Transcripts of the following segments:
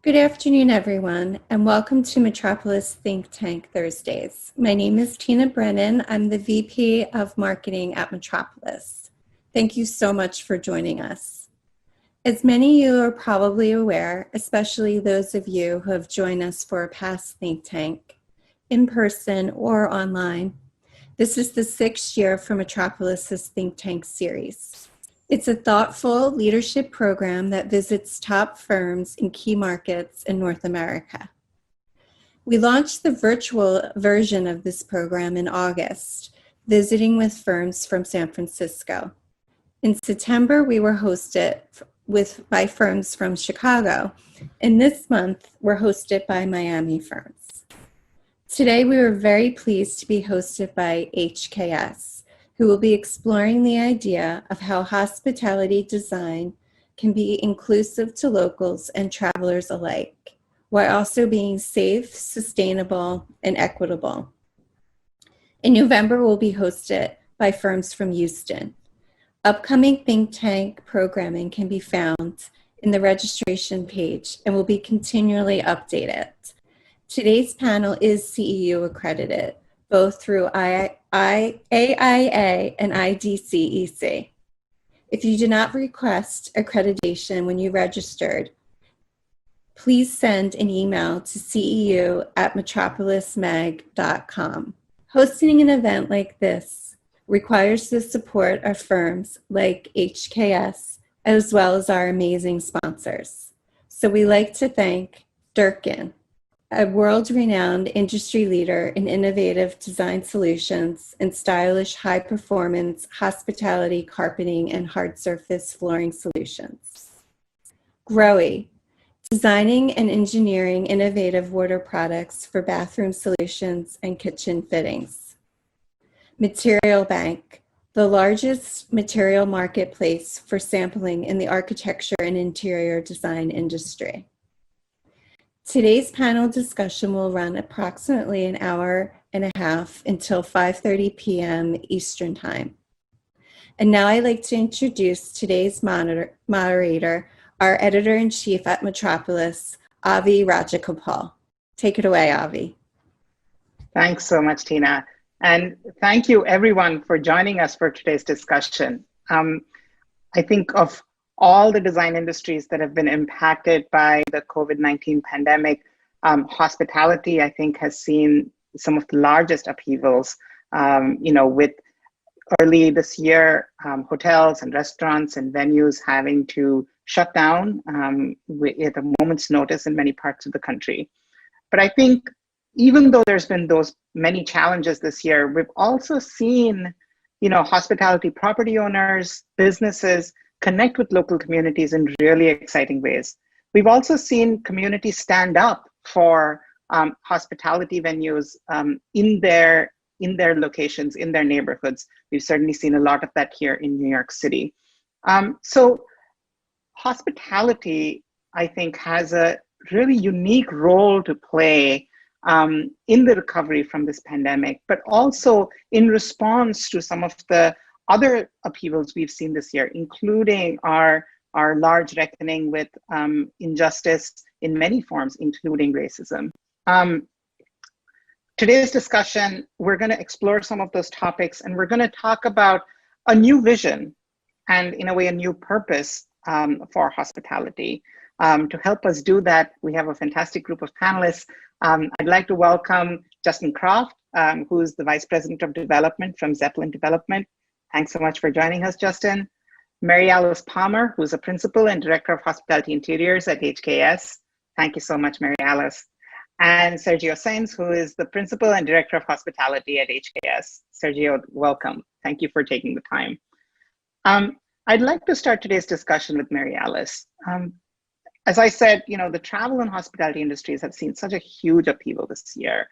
Good afternoon, everyone, and welcome to Metropolis Think Tank Thursdays. My name is Tina Brennan. I'm the VP of Marketing at Metropolis. Thank you so much for joining us. As many of you are probably aware, especially those of you who have joined us for a past Think Tank, in person or online, this is the 6th year for Metropolis's Think Tank series. It's a thoughtful leadership program that visits top firms in key markets in North America. We launched the virtual version of this program in August, visiting with firms from San Francisco. In September, we were hosted by firms from Chicago, and this month, we're hosted by Miami firms. Today, we were very pleased to be hosted by HKS, who will be exploring the idea of how hospitality design can be inclusive to locals and travelers alike, while also being safe, sustainable, and equitable. In November, we'll be hosted by firms from Houston. Upcoming Think Tank programming can be found in the registration page and will be continually updated. Today's panel is CEU accredited, both through AIA and IDCEC. If you did not request accreditation when you registered, please send an email to ceu@metropolismag.com. Hosting an event like this requires the support of firms like HKS, as well as our amazing sponsors. So we like to thank Durkin, a world-renowned industry leader in innovative design solutions and stylish high-performance hospitality carpeting and hard surface flooring solutions. Grohe, designing and engineering innovative water products for bathroom solutions and kitchen fittings. Material Bank, the largest material marketplace for sampling in the architecture and interior design industry. Today's panel discussion will run approximately an hour and a half until 5:30 p.m. Eastern Time. And now I'd like to introduce today's moderator, our editor-in-chief at Metropolis, Avi Rajagopal. Take it away, Avi. Thanks so much, Tina. And thank you, everyone, for joining us for today's discussion. I think of all the design industries that have been impacted by the COVID-19 pandemic, hospitality, I think, has seen some of the largest upheavals, with early this year, hotels and restaurants and venues having to shut down at a moment's notice in many parts of the country. But I think even though there's been those many challenges this year, we've also seen, hospitality property owners, businesses, connect with local communities in really exciting ways. We've also seen communities stand up for hospitality venues in their locations, in their neighborhoods. We've certainly seen a lot of that here in New York City. So hospitality, I think, has a really unique role to play in the recovery from this pandemic, but also in response to some of the other upheavals we've seen this year, including our large reckoning with injustice in many forms, including racism. Today's discussion, we're going to explore some of those topics, and we're going to talk about a new vision and, in a way, a new purpose for hospitality. To help us do that, we have a fantastic group of panelists. I'd like to welcome Justin Croft, who's the Vice President of Development from Zeppelin Development. Thanks so much for joining us, Justin. Mary Alice Palmer, who's a Principal and Director of Hospitality Interiors at HKS. Thank you so much, Mary Alice. And Sergio Sainz, who is the Principal and Director of Hospitality at HKS. Sergio, welcome. Thank you for taking the time. I'd like to start today's discussion with Mary Alice. As I said, the travel and hospitality industries have seen such a huge upheaval this year.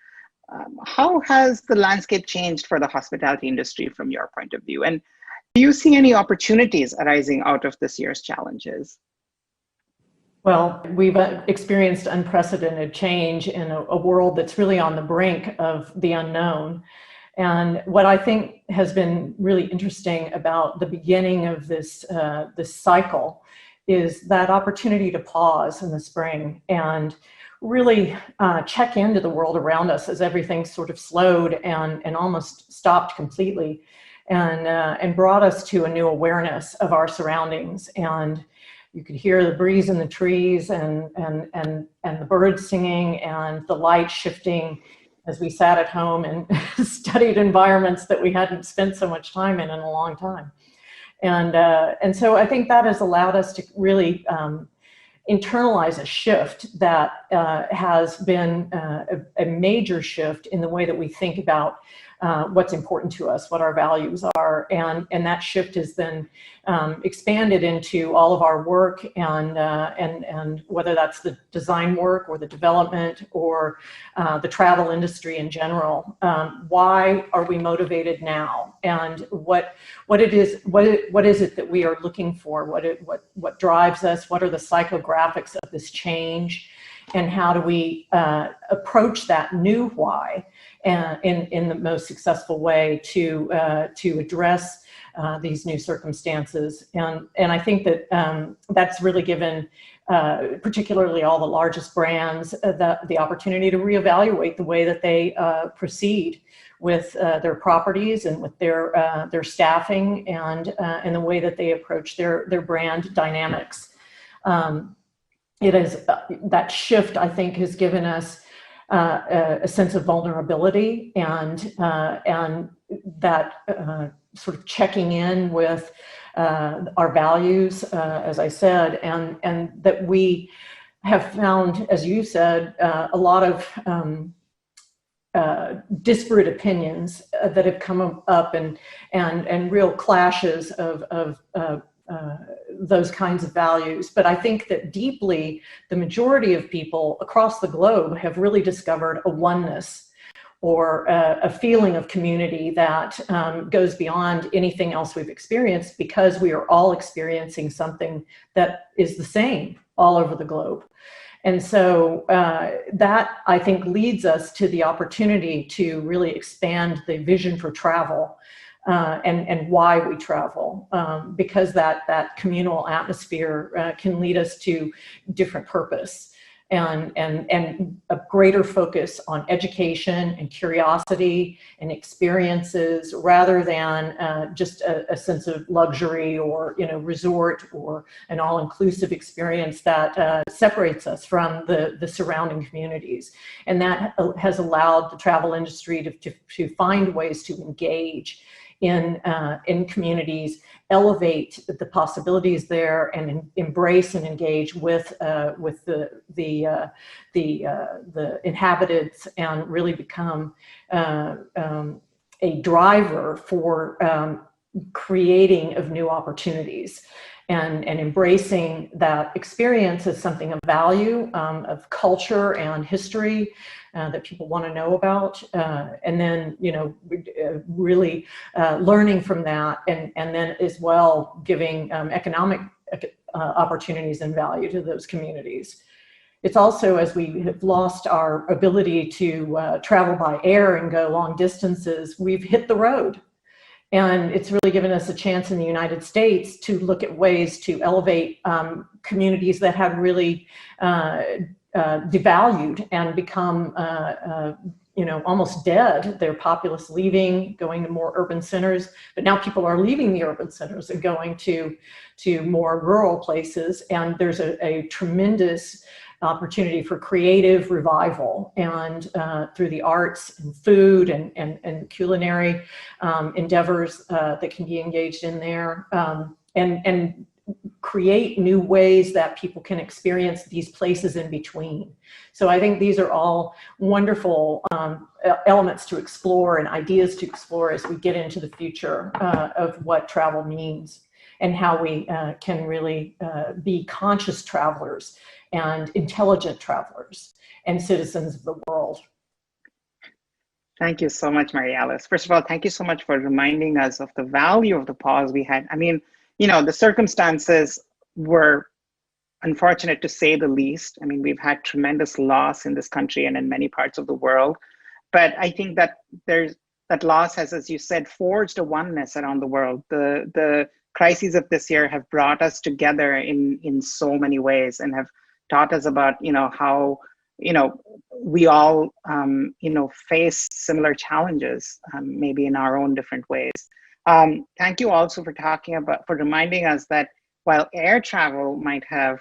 How has the landscape changed for the hospitality industry from your point of view? And do you see any opportunities arising out of this year's challenges? Well, we've experienced unprecedented change in a world that's really on the brink of the unknown. And what I think has been really interesting about the beginning of this cycle is that opportunity to pause in the spring and really check into the world around us as everything sort of slowed and almost stopped completely, and brought us to a new awareness of our surroundings. And you could hear the breeze in the trees and the birds singing and the light shifting as we sat at home and studied environments that we hadn't spent so much time in a long time. And so I think that has allowed us to really internalize a shift that has been a major shift in the way that we think about what's important to us, what our values are, and that shift has then expanded into all of our work, and whether that's the design work or the development or the travel industry in general. Why are we motivated now, and what is it that we are looking for? What drives us? What are the psychographics of this change? And how do we approach that new why in the most successful way to address these new circumstances? And I think that that's really given particularly all the largest brands the opportunity to reevaluate the way that they proceed with their properties and with their staffing and the way that they approach their brand dynamics. It is that shift, I think, has given us a sense of vulnerability and that sort of checking in with our values, as I said, and that we have found, as you said, a lot of disparate opinions that have come up and real clashes of those kinds of values. But I think that deeply, the majority of people across the globe have really discovered a oneness or a feeling of community that goes beyond anything else we've experienced, because we are all experiencing something that is the same all over the globe. And so that, I think, leads us to the opportunity to really expand the vision for travel and why we travel, because that communal atmosphere can lead us to different purpose and a greater focus on education and curiosity and experiences, rather than just a sense of luxury or resort or an all-inclusive experience that separates us from the surrounding communities. And that has allowed the travel industry to find ways to engage in communities, elevate the possibilities there, and embrace and engage with the inhabitants, and really become a driver for creating of new opportunities. And embracing that experience as something of value, of culture and history that people want to know about, and then really learning from that, and then as well giving economic opportunities and value to those communities. It's also, as we have lost our ability to travel by air and go long distances, we've hit the road. And it's really given us a chance in the United States to look at ways to elevate communities that had really devalued and become almost dead. Their populace leaving, going to more urban centers, but now people are leaving the urban centers and going to more rural places. And there's a tremendous opportunity for creative revival, and through the arts and food and culinary endeavors that can be engaged in there, and create new ways that people can experience these places in between. So I think these are all wonderful elements to explore and ideas to explore as we get into the future of what travel means, and how we can really be conscious travelers and intelligent travelers and citizens of the world. Thank you so much, Mary Alice. First of all, thank you so much for reminding us of the value of the pause we had. I mean, the circumstances were unfortunate, to say the least. I mean, we've had tremendous loss in this country and in many parts of the world. But I think that that loss has, as you said, forged a oneness around the world. The crises of this year have brought us together in so many ways and have taught us about, how, we all, face similar challenges, maybe in our own different ways. Thank you also for reminding us that while air travel might have,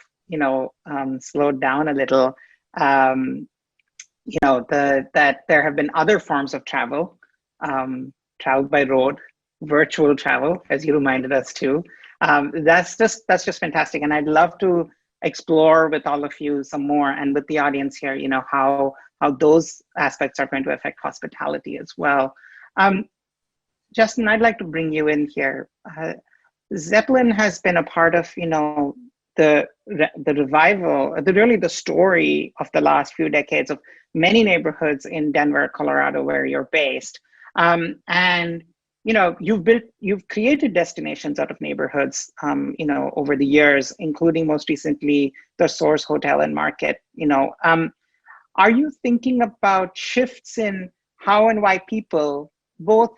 slowed down a little, that there have been other forms of travel, travel by road, virtual travel, as you reminded us too. That's just fantastic. And I'd love to explore with all of you some more, and with the audience here, how those aspects are going to affect hospitality as well. Justin, I'd like to bring you in here. Zeppelin has been a part of, the revival, really the story of the last few decades of many neighborhoods in Denver, Colorado, where you're based. And you've created destinations out of neighborhoods, over the years, including most recently the Source Hotel and Market. Are you thinking about shifts in how and why people, both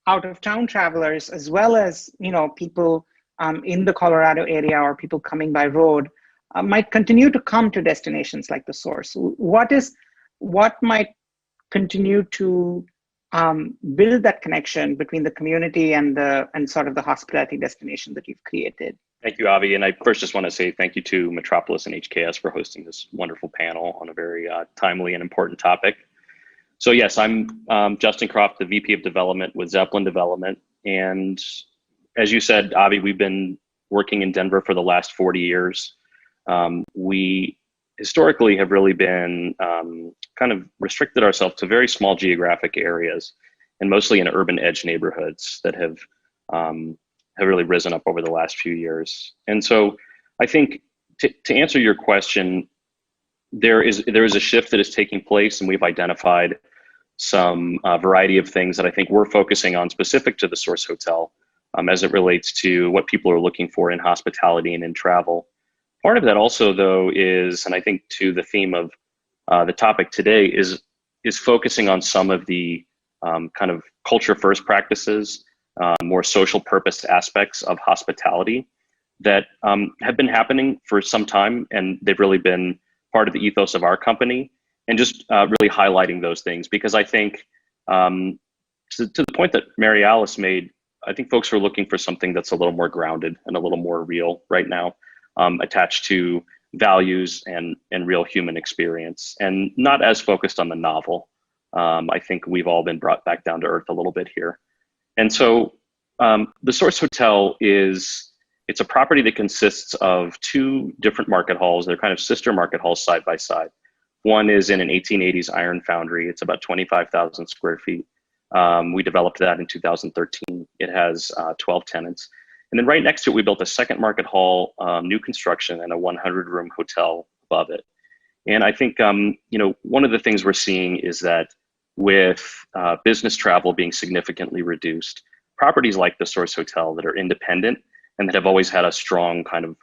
out of town travelers as well as people in the Colorado area or people coming by road, might continue to come to destinations like the Source? What might continue to build that connection between the community and sort of the hospitality destination that you've created? Thank you, Avi. And I first just want to say thank you to Metropolis and HKS for hosting this wonderful panel on a very timely and important topic. So yes, I'm Justin Croft, the VP of Development with Zeppelin Development. And as you said, Avi, we've been working in Denver for the last 40 years. We historically have really been kind of restricted ourselves to very small geographic areas, and mostly in urban edge neighborhoods that have really risen up over the last few years. And so I think to answer your question, there is a shift that is taking place, and we've identified some variety of things that I think we're focusing on specific to the Source Hotel as it relates to what people are looking for in hospitality and in travel. Part of that also, though, is, and I think to the theme of the topic today, is focusing on some of the kind of culture first practices, more social purpose aspects of hospitality that have been happening for some time, and they've really been part of the ethos of our company, and just really highlighting those things, because I think to the point that Mary Alice made, I think folks are looking for something that's a little more grounded and a little more real right now, attached to values and real human experience, and not as focused on the novel. I think we've all been brought back down to earth a little bit here. And so the Source Hotel it's a property that consists of two different market halls. They're kind of sister market halls side by side. One is in an 1880s iron foundry. It's about 25,000 square feet. We developed that in 2013. It has 12 tenants. And then right next to it, we built a second market hall, new construction, and a 100-room hotel above it. And I think, one of the things we're seeing is that with business travel being significantly reduced, properties like the Source Hotel that are independent and that have always had a strong kind of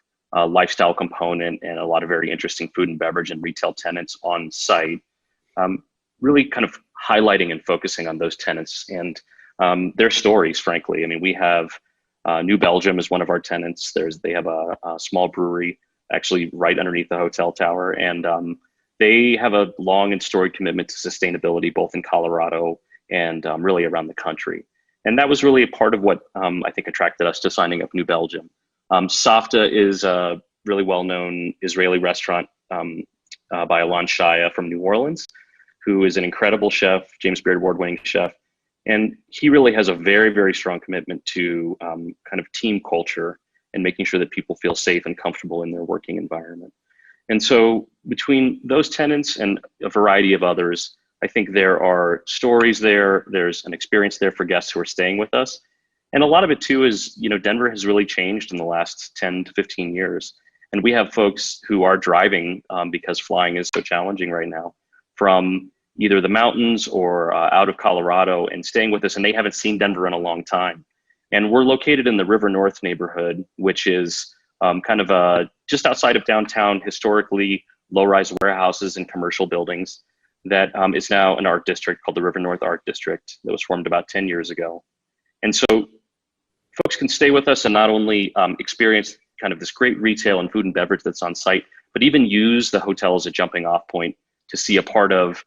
lifestyle component and a lot of very interesting food and beverage and retail tenants on site, really kind of highlighting and focusing on those tenants and their stories, frankly. I mean, we have New Belgium is one of our tenants. They have a small brewery actually right underneath the hotel tower, and they have a long and storied commitment to sustainability, both in Colorado and really around the country. And that was really a part of what I think attracted us to signing up New Belgium. Safta is a really well-known Israeli restaurant by Alon Shaya from New Orleans, who is an incredible chef, James Beard Award-winning chef. And he really has a very, very strong commitment to kind of team culture and making sure that people feel safe and comfortable in their working environment. And so between those tenants and a variety of others, I think there are stories there. There's an experience there for guests who are staying with us. And a lot of it too is, Denver has really changed in the last 10 to 15 years. And we have folks who are driving because flying is so challenging right now, from either the mountains or out of Colorado, and staying with us, and they haven't seen Denver in a long time. And we're located in the River North neighborhood, which is kind of just outside of downtown, historically low-rise warehouses and commercial buildings that is now an art district called the River North Art District that was formed about 10 years ago. And so folks can stay with us and not only experience kind of this great retail and food and beverage that's on site, but even use the hotel as a jumping off point to see a part of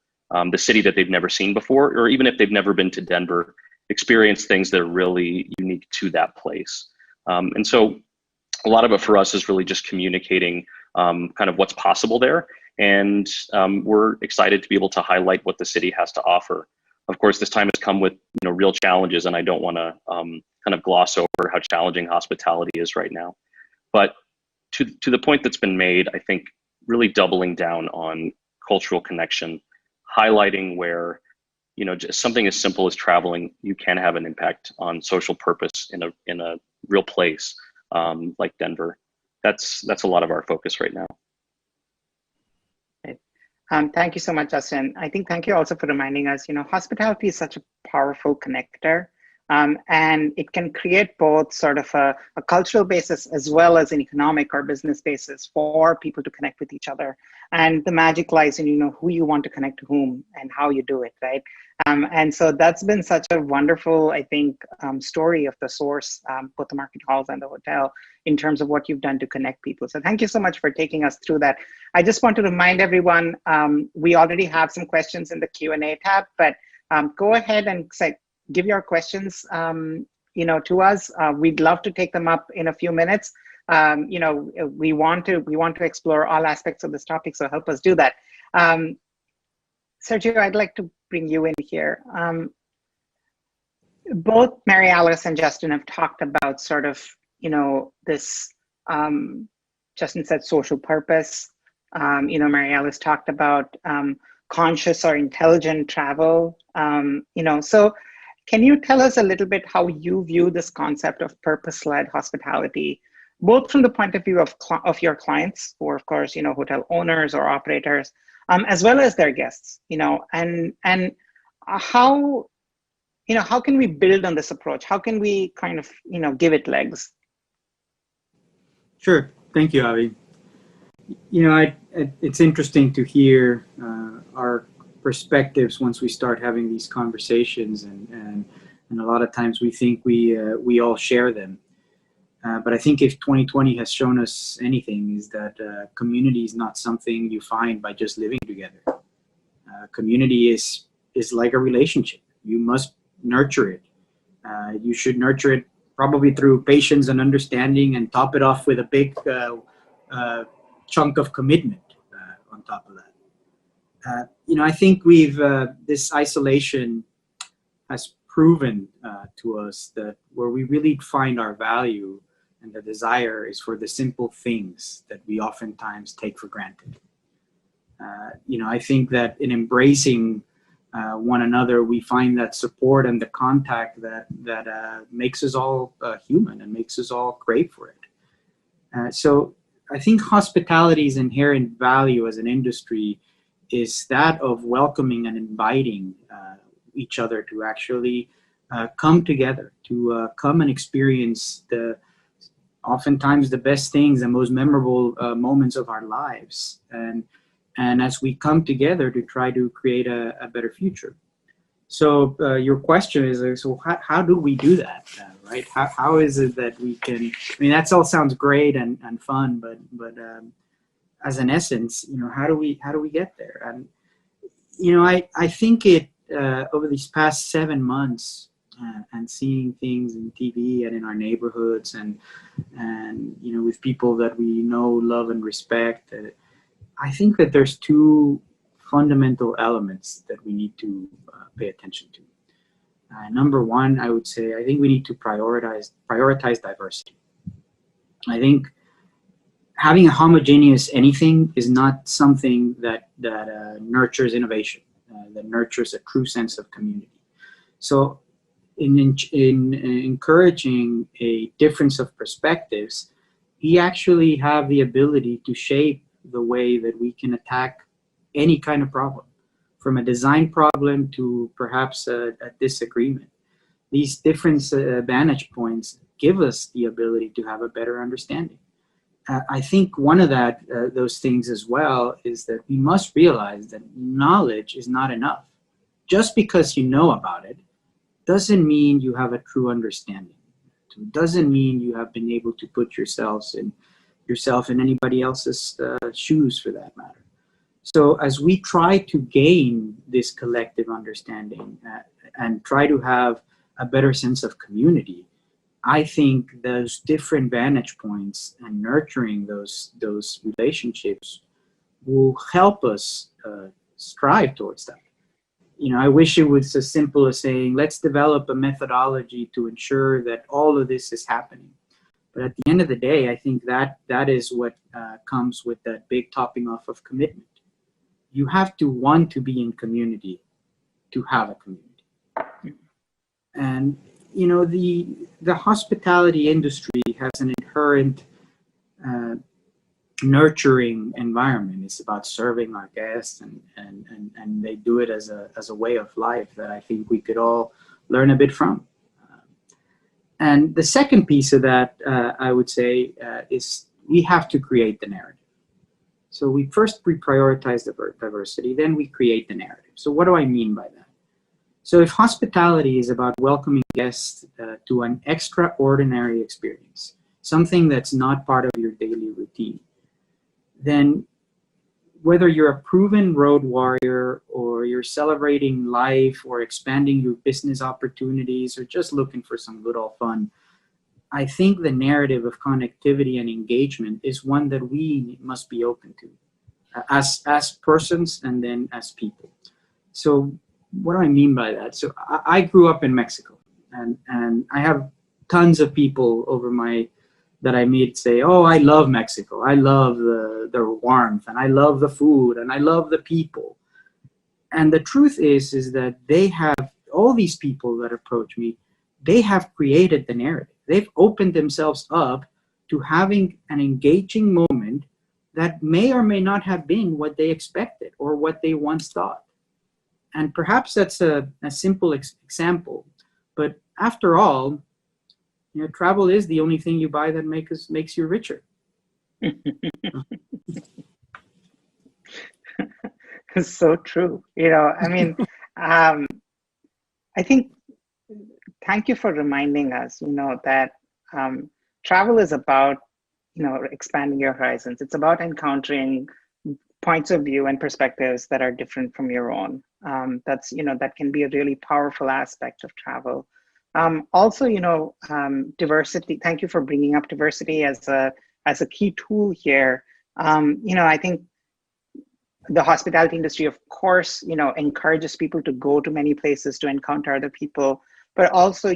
the city that they've never seen before, or even if they've never been to Denver, experience things that are really unique to that place. And so a lot of it for us is really just communicating kind of what's possible there. And we're excited to be able to highlight what the city has to offer. Of course, this time has come with real challenges, and I don't want to kind of gloss over how challenging hospitality is right now. But to the point that's been made, I think really doubling down on cultural connection, highlighting where just something as simple as traveling, you can have an impact on social purpose in a real place like Denver. That's a lot of our focus right now. Thank you so much, Justin. I think thank you also for reminding us, hospitality is such a powerful connector, and it can create both sort of a cultural basis as well as an economic or business basis for people to connect with each other. And the magic lies in, who you want to connect to whom and how you do it, right? And so that's been such a wonderful, I think, story of the source, both the market halls and the hotel, in terms of what you've done to connect people. So thank you so much for taking us through that. I just want to remind everyone, we already have some questions in the Q&A tab, but go ahead and give your questions to us. We'd love to take them up in a few minutes. We want to explore all aspects of this topic, so help us do that. Sergio, I'd like to bring you in here. Both Mary Alice and Justin have talked about sort of, this, Justin said social purpose. Mary Alice talked about conscious or intelligent travel. So can you tell us a little bit how you view this concept of purpose-led hospitality, both from the point of view of your clients, who are, of course, hotel owners or operators, as well as their guests, and how can we build on this approach? How can we kind of, give it legs? Sure. Thank you, Avi. It's interesting to hear our perspectives once we start having these conversations, and a lot of times we think we all share them. But I think if 2020 has shown us anything, is that community is not something you find by just living together. Community is like a relationship. You must nurture it. You should nurture it probably through patience and understanding, and top it off with a big chunk of commitment on top of that. I think this isolation has proven to us that where we really find our value and the desire is for the simple things that we oftentimes take for granted. I think that in embracing one another, we find that support and the contact that makes us all human and makes us all crave for it. So I think hospitality's inherent value as an industry is that of welcoming and inviting each other to actually come together, to come and experience oftentimes the best things and most memorable moments of our lives. And as we come together to try to create a better future. So your question is, so how do we do that, right? How is it that we can, that all sounds great and fun, but as an essence, how do we get there? And, I think over these past 7 months and seeing things in TV and in our neighborhoods and with people that we know, love, and respect, I think that there's two fundamental elements that we need to pay attention to. Number one, I would say, I think we need to prioritize diversity. I think having a homogeneous anything is not something that nurtures innovation, that nurtures a true sense of community. So in encouraging a difference of perspectives, we actually have the ability to shape the way that we can attack any kind of problem, from a design problem to perhaps a disagreement. These different vantage points give us the ability to have a better understanding. I think one of those things as well is that we must realize that knowledge is not enough. Just because you know about it doesn't mean you have a true understanding. to. It doesn't mean you have been able to put yourself in anybody else's shoes, for that matter. So as we try to gain this collective understanding and try to have a better sense of community, I think those different vantage points and nurturing those relationships will help us strive towards that. I wish it was as simple as saying, let's develop a methodology to ensure that all of this is happening. But at the end of the day, I think that is what comes with that big topping off of commitment. You have to want to be in community to have a community. And, the hospitality industry has an inherent nurturing environment. It's about serving our guests, and they do it as a way of life that I think we could all learn a bit from. And the second piece of that, I would say, is we have to create the narrative. So we prioritize the diversity, then we create the narrative. So what do I mean by that? So if hospitality is about welcoming guests to an extraordinary experience, something that's not part of your daily routine, then whether you're a proven road warrior or you're celebrating life or expanding your business opportunities or just looking for some good old fun, I think the narrative of connectivity and engagement is one that we must be open to as persons and then as people. So what do I mean by that? So I grew up in Mexico, and I have tons of people that I meet say, oh, I love Mexico. I love the warmth, and I love the food, and I love the people. And the truth is that they have, all these people that approach me, they have created the narrative. They've opened themselves up to having an engaging moment that may or may not have been what they expected or what they once thought. And perhaps that's a simple example, but after all, travel is the only thing you buy that makes you richer. It's so true. I think, thank you for reminding us, that travel is about, expanding your horizons. It's about encountering points of view and perspectives that are different from your own. That can be a really powerful aspect of travel. Also, diversity. Thank you for bringing up diversity as a key tool here. I think the hospitality industry, of course, encourages people to go to many places to encounter other people, but also,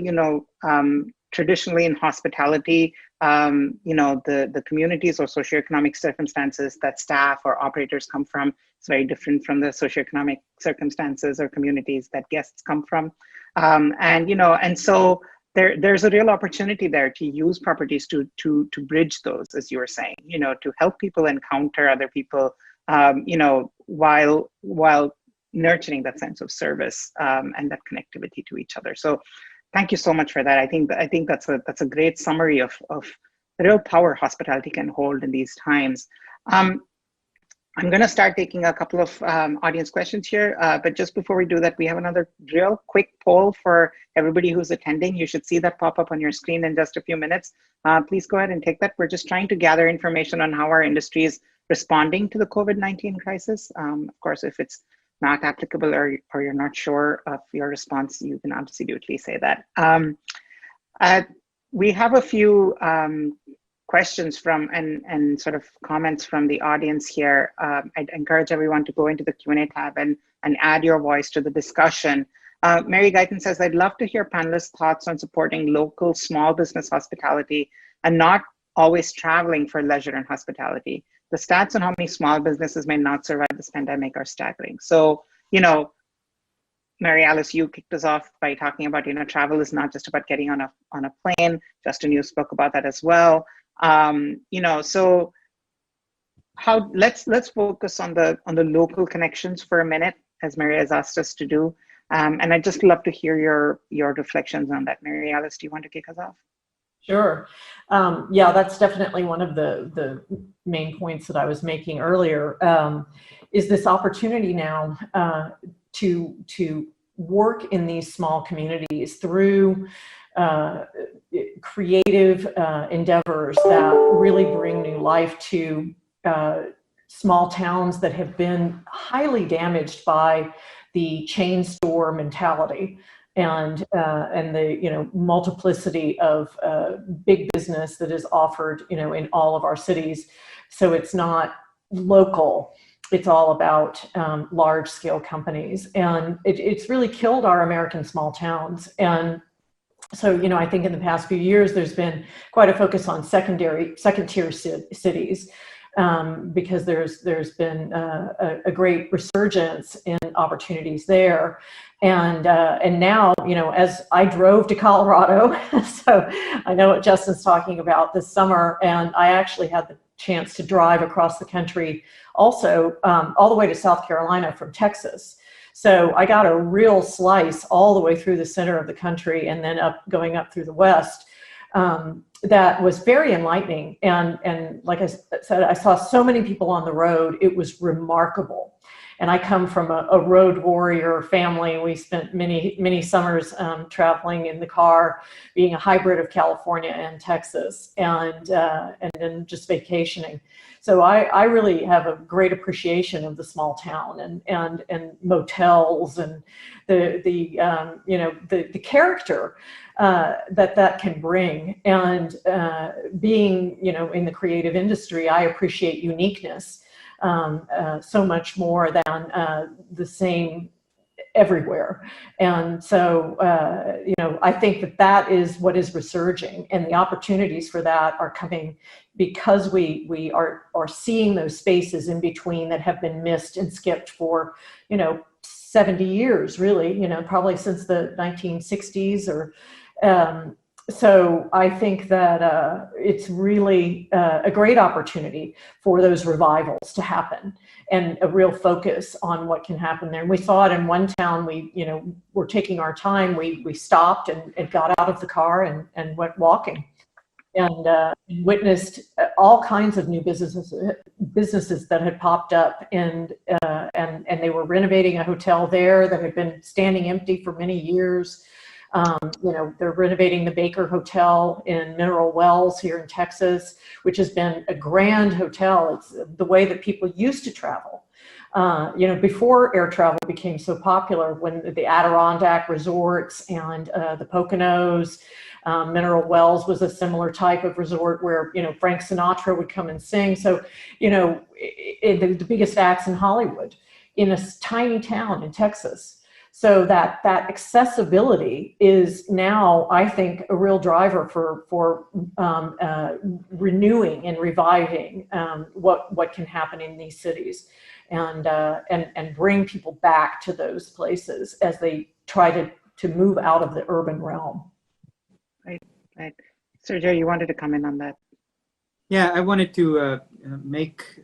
traditionally in hospitality, the communities or socioeconomic circumstances that staff or operators come from is very different from the socioeconomic circumstances or communities that guests come from. And so there's a real opportunity there to use properties to bridge those, as you were saying, to help people encounter other people, while nurturing that sense of service and that connectivity to each other. So thank you so much for that. I think that's a great summary of the real power hospitality can hold in these times. I'm going to start taking a couple of audience questions here, but just before we do that, we have another real quick poll for everybody who's attending. You should see that pop up on your screen in just a few minutes. Please go ahead and take that. We're just trying to gather information on how our industry is responding to the COVID-19 crisis. Of course, if it's not applicable or you're not sure of your response, you can absolutely say that. We have a few questions from and sort of comments from the audience here. I'd encourage everyone to go into the Q&A tab and add your voice to the discussion. Mary Guyton says, I'd love to hear panelists' thoughts on supporting local small business hospitality and not always traveling for leisure and hospitality. The stats on how many small businesses may not survive this pandemic are staggering. So, Mary Alice, you kicked us off by talking about, travel is not just about getting on a plane. Justin, you spoke about that as well. So let's focus on the local connections for a minute, as Mary has asked us to do. And I'd just love to hear your reflections on that. Mary Alice, do you want to kick us off? Sure. Yeah, that's definitely one of the main points that I was making earlier, is this opportunity now to work in these small communities through creative endeavors that really bring new life to small towns that have been highly damaged by the chain store mentality and the multiplicity of big business that is offered in all of our cities. So it's not local. It's all about large scale companies, and it's really killed our American small towns. And so, I think in the past few years, there's been quite a focus on second tier cities, because there's been a great resurgence in opportunities there. And now, as I drove to Colorado, so I know what Justin's talking about this summer, and I actually had the chance to drive across the country also, all the way to South Carolina from Texas. So I got a real slice all the way through the center of the country and then going up through the West. That was very enlightening. And like I said, I saw so many people on the road. It was remarkable. And I come from a road warrior family. We spent many summers traveling in the car, being a hybrid of California and Texas, and then just vacationing. So I really have a great appreciation of the small town and motels and the character that can bring. And being in the creative industry, I appreciate uniqueness so much more than the same everywhere. And so I think that is what is resurging, and the opportunities for that are coming because we are seeing those spaces in between that have been missed and skipped for 70 years, really, probably since the 1960s or so I think that it's really a great opportunity for those revivals to happen, and a real focus on what can happen there. And we saw it in one town. We, were taking our time. We stopped and got out of the car and went walking, and witnessed all kinds of new businesses that had popped up, and they were renovating a hotel there that had been standing empty for many years. They're renovating the Baker Hotel in Mineral Wells here in Texas, which has been a grand hotel. It's the way that people used to travel. Before air travel became so popular, when the Adirondack resorts and the Poconos, Mineral Wells was a similar type of resort where, Frank Sinatra would come and sing. So, the biggest acts in Hollywood in a tiny town in Texas. So that accessibility is now, I think, a real driver for renewing and reviving what can happen in these cities, and bring people back to those places as they try to move out of the urban realm. Right. Sergio, you wanted to comment on that? Yeah, I wanted to make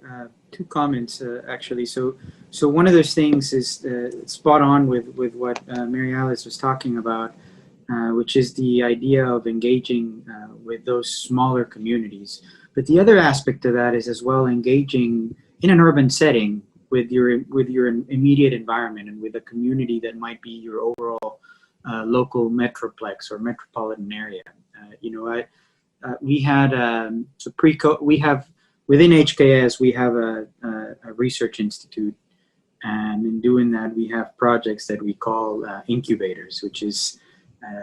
two comments actually. So one of those things is spot on with what Mary Alice was talking about, which is the idea of engaging with those smaller communities. But the other aspect of that is as well engaging in an urban setting with your immediate environment and with a community that might be your overall local metroplex or metropolitan area. We had we have within HKS we have a research institute, and in doing that we have projects that we call incubators, which is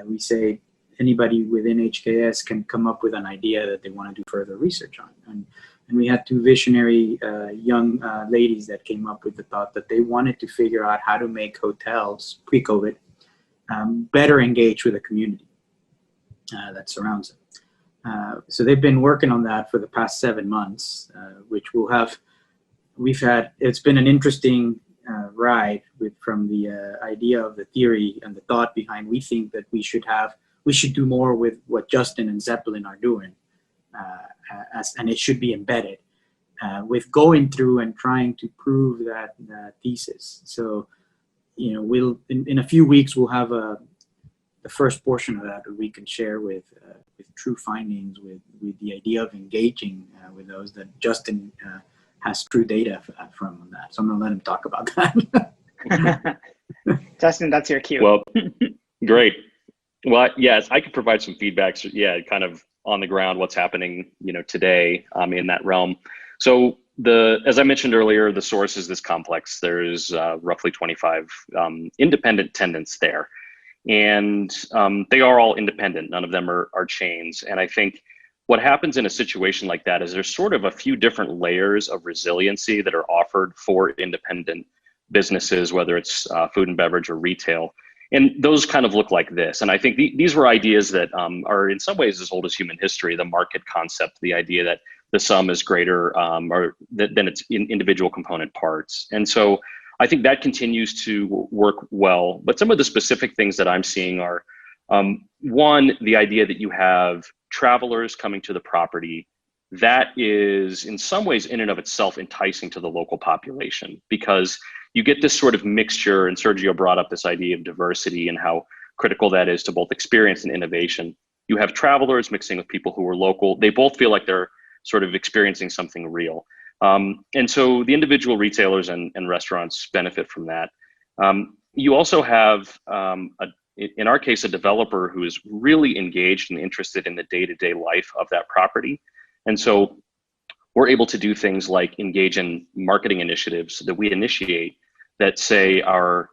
we say anybody within HKS can come up with an idea that they want to do further research on, and we had two visionary young ladies that came up with the thought that they wanted to figure out how to make hotels pre-COVID better engage with the community that surrounds them. So they've been working on that for the past 7 months, which it's been an interesting ride from the idea of the theory and the thought behind. We think that we should do more with what Justin and Zeppelin are doing, and it should be embedded with going through and trying to prove that thesis. So, we'll in a few weeks we'll have the first portion of that we can share with true findings, with the idea of engaging with those that Justin has true data from on that. So I'm going to let him talk about that. Justin, that's your cue. Well, great. Well, yes, I could provide some feedback. So, yeah, kind of on the ground, what's happening, today in that realm. So as I mentioned earlier, the source is this complex. There's roughly 25 independent tenants there, and they are all independent. None of them are chains. And I think what happens in a situation like that is there's sort of a few different layers of resiliency that are offered for independent businesses, whether it's food and beverage or retail. And those kind of look like this. And I think these were ideas that are in some ways as old as human history, the market concept, the idea that the sum is greater than its individual component parts. And so I think that continues to work well. But some of the specific things that I'm seeing are, one, the idea that you have travelers coming to the property. That is in some ways in and of itself enticing to the local population, because you get this sort of mixture, and Sergio brought up this idea of diversity and how critical that is to both experience and innovation. You have travelers mixing with people who are local. They both feel like they're sort of experiencing something real. And so the individual retailers and restaurants benefit from that. You also have, in our case, a developer who is really engaged and interested in the day-to-day life of that property. And so we're able to do things like engage in marketing initiatives that we initiate that, say, our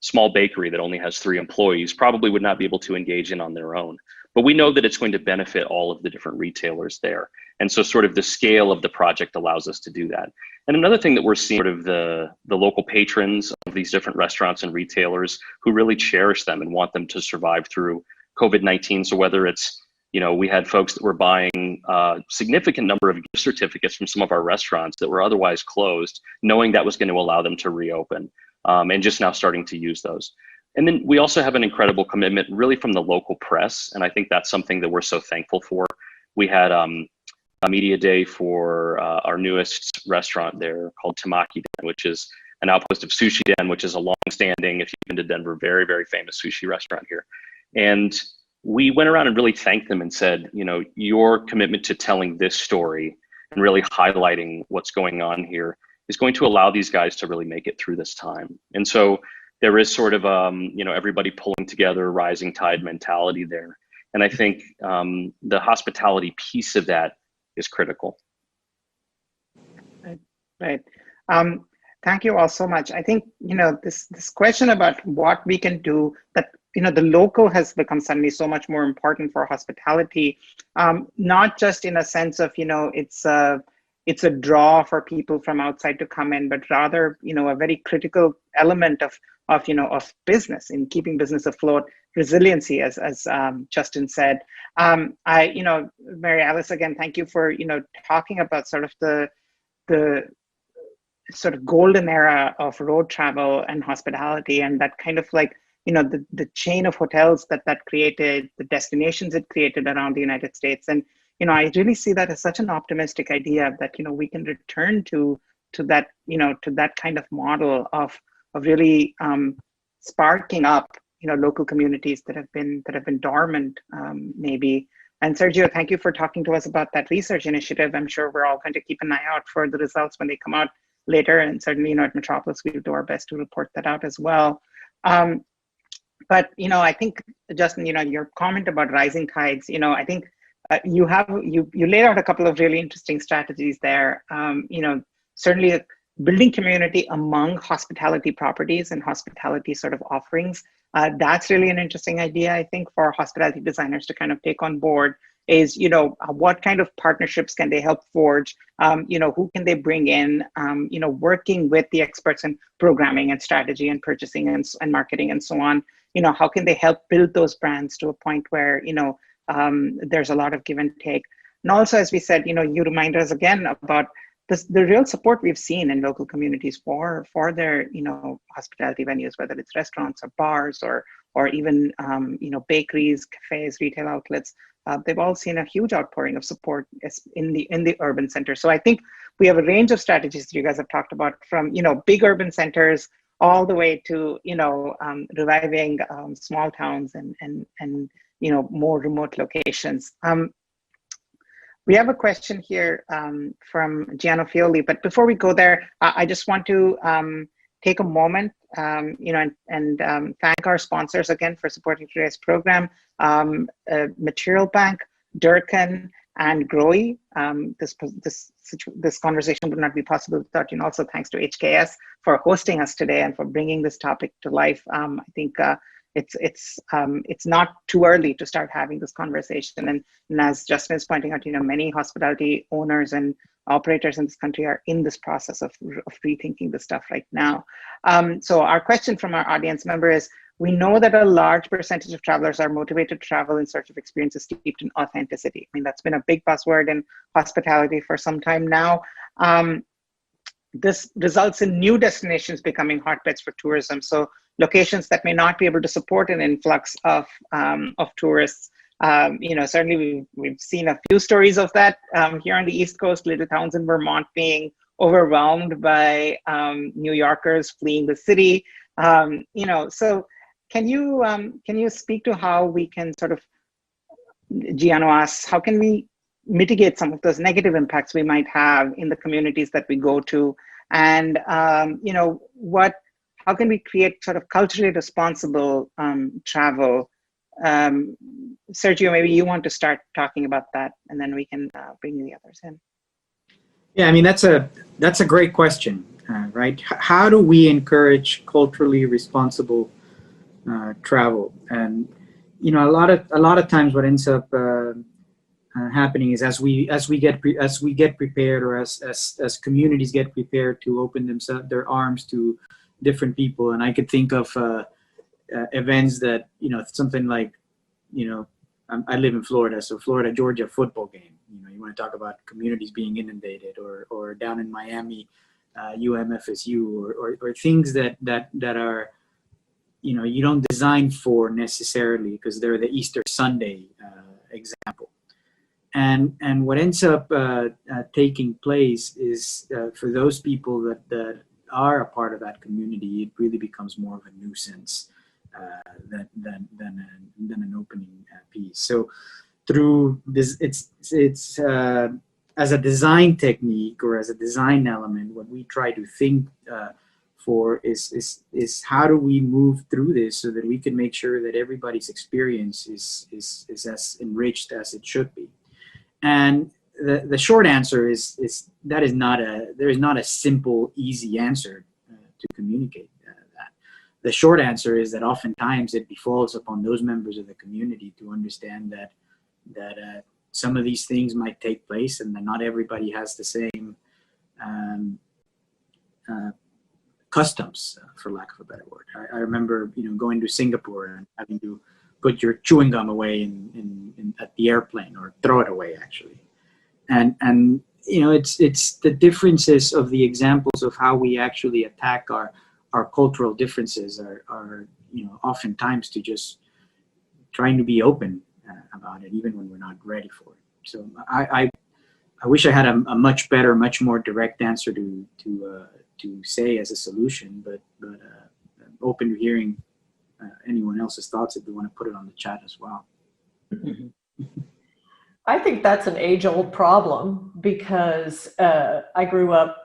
small bakery that only has 3 employees probably would not be able to engage in on their own. But we know that it's going to benefit all of the different retailers there. And so sort of the scale of the project allows us to do that. And another thing that we're seeing, sort of the local patrons of these different restaurants and retailers who really cherish them and want them to survive through COVID-19. So whether it's, we had folks that were buying a significant number of gift certificates from some of our restaurants that were otherwise closed, knowing that was going to allow them to reopen, and just now starting to use those. And then we also have an incredible commitment really from the local press. And I think that's something that we're so thankful for. We had a media day for our newest restaurant there called Tamaki Den, which is an outpost of Sushi Den, which is a long-standing, if you've been to Denver, very, very famous sushi restaurant here. And we went around and really thanked them and said, your commitment to telling this story and really highlighting what's going on here is going to allow these guys to really make it through this time. And so there is sort of, everybody pulling together, rising tide mentality there. And I think the hospitality piece of that is critical. Right. Thank you all so much. I think, this question about what we can do, that, the local has become suddenly so much more important for hospitality, not just in a sense of, it's a draw for people from outside to come in, but rather, a very critical element of business, in keeping business afloat, resiliency, as Justin said. Mary Alice, again, thank you for, talking about sort of the sort of golden era of road travel and hospitality, and that kind of like, the chain of hotels that created, the destinations it created around the United States. And, I really see that as such an optimistic idea that, we can return to that, to that kind of model of really sparking up, local communities that have been dormant, maybe. And Sergio, thank you for talking to us about that research initiative. I'm sure we're all going to keep an eye out for the results when they come out later. And certainly, at Metropolis, we'll do our best to report that out as well. But, I think, Justin, your comment about rising tides, I think you laid out a couple of really interesting strategies there. Certainly building community among hospitality properties and hospitality sort of offerings. That's really an interesting idea, I think, for hospitality designers to kind of take on board, is, what kind of partnerships can they help forge? Who can they bring in, working with the experts in programming and strategy and purchasing and marketing and so on. How can they help build those brands to a point where, there's a lot of give and take. And also, as we said, you remind us again about the real support we've seen in local communities for their, hospitality venues, whether it's restaurants or bars or even, bakeries, cafes, retail outlets. They've all seen a huge outpouring of support in the urban centers. So I think we have a range of strategies that you guys have talked about, from, big urban centers all the way to, reviving small towns and more remote locations. We have a question here from Gianno Fioli, but before we go there, I just want to take a moment thank our sponsors again for supporting today's program, Material Bank, Durkin, and Grohe. This conversation would not be possible without, also thanks to HKS for hosting us today and for bringing this topic to life. I think it's not too early to start having this conversation. And as Justin is pointing out, many hospitality owners and operators in this country are in this process of rethinking this stuff right now. So our question from our audience member is, we know that a large percentage of travelers are motivated to travel in search of experiences steeped in authenticity. I mean, that's been a big buzzword in hospitality for some time now. This results in new destinations becoming hotbeds for tourism. So locations that may not be able to support an influx of tourists. Certainly we've seen a few stories of that here on the East Coast, little towns in Vermont being overwhelmed by New Yorkers fleeing the city. So can you speak to how we can sort of, Giano asks, how can we mitigate some of those negative impacts we might have in the communities that we go to? And, how can we create sort of culturally responsible travel? Sergio, maybe you want to start talking about that, and then we can bring the others in. Yeah, I mean, that's a great question, right? How do we encourage culturally responsible travel? And a lot of times what ends up happening is as we get prepared, or as communities get prepared to open their arms to different people. And I could think of events that, something like, I live in Florida, so Florida-Georgia football game. You want to talk about communities being inundated, or down in Miami, UMFSU, or things that are, you don't design for necessarily, because they're the Easter Sunday example. And what ends up taking place is for those people that are a part of that community, it really becomes more of a nuisance than an opening piece. So through this, it's as a design technique or as a design element, what we try to think for is how do we move through this so that we can make sure that everybody's experience is as enriched as it should be. And the short answer is there is not a simple, easy answer to communicate that. The short answer is that oftentimes it befalls upon those members of the community to understand that some of these things might take place, and that not everybody has the same customs, for lack of a better word. I remember, going to Singapore and having to put your chewing gum away at the airplane, or throw it away actually. And it's the differences of the examples of how we actually attack our cultural differences are oftentimes to just trying to be open about it, even when we're not ready for it. So I wish I had a much better, much more direct answer to say as a solution, but I'm open to hearing anyone else's thoughts if they want to put it on the chat as well. I think that's an age-old problem, because I grew up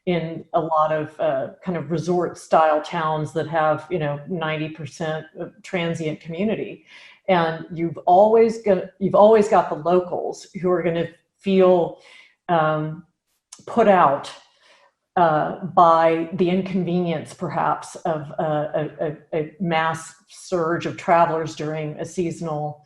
in a lot of kind of resort-style towns that have 90% transient community, and you've always got the locals who are going to feel put out by the inconvenience, perhaps, of a mass surge of travelers during a seasonal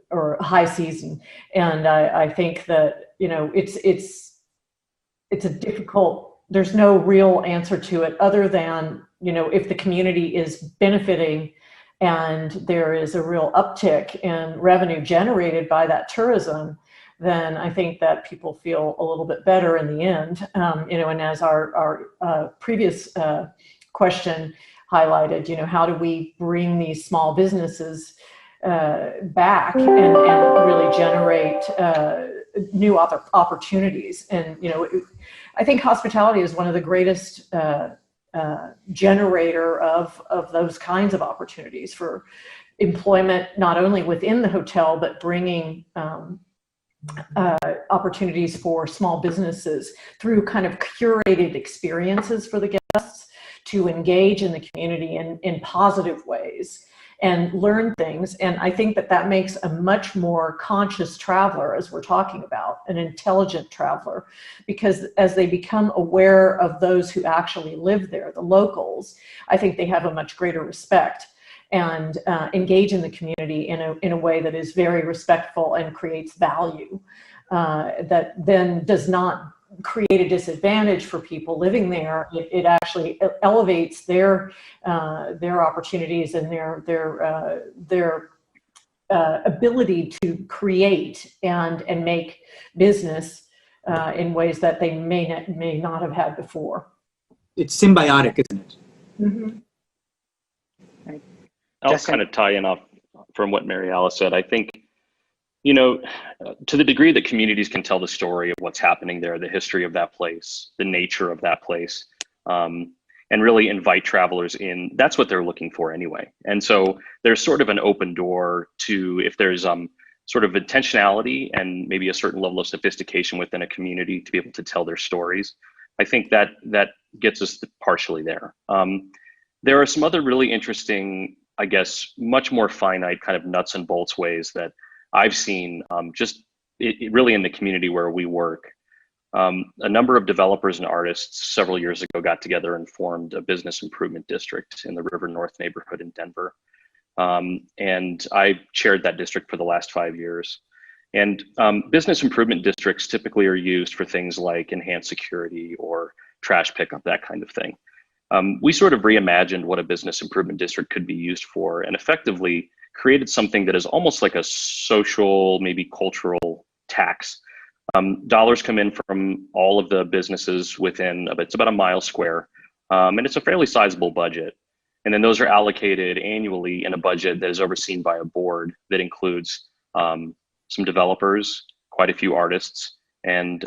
or high season. And I think that it's a difficult. There's no real answer to it other than if the community is benefiting and there is a real uptick in revenue generated by that tourism, then I think that people feel a little bit better in the end. And as our previous question highlighted, how do we bring these small businesses back and really generate new opportunities? And I think hospitality is one of the greatest generator of those kinds of opportunities for employment, not only within the hotel, but bringing opportunities for small businesses through kind of curated experiences for the guests to engage in the community in positive ways and learn things. And I think that that makes a much more conscious traveler, as we're talking about, an intelligent traveler, because as they become aware of those who actually live there, the locals, I think they have a much greater respect and engage in the community in a way that is very respectful and creates value, that then does not create a disadvantage for people living there. It actually elevates their opportunities and their ability to create and make business in ways that they may not have had before. It's symbiotic, isn't it? Mm-hmm. I'll kind of tie in off from what Mary Alice said. I think, you know, to the degree that communities can tell the story of what's happening there, the history of that place, the nature of that place, and really invite travelers in, that's what they're looking for anyway. And so there's sort of an open door to, if there's sort of intentionality and maybe a certain level of sophistication within a community to be able to tell their stories, I think that gets us partially there. There are some other really interesting, I guess, much more finite kind of nuts and bolts ways that I've seen just really in the community where we work. A number of developers and artists several years ago got together and formed a business improvement district in the River North neighborhood in Denver. And I chaired that district for the last 5 years. And business improvement districts typically are used for things like enhanced security or trash pickup, that kind of thing. We sort of reimagined what a business improvement district could be used for and effectively created something that is almost like a social, maybe cultural tax. Dollars come in from all of the businesses within, it's about a mile square, and it's a fairly sizable budget. And then those are allocated annually in a budget that is overseen by a board that includes some developers, quite a few artists, and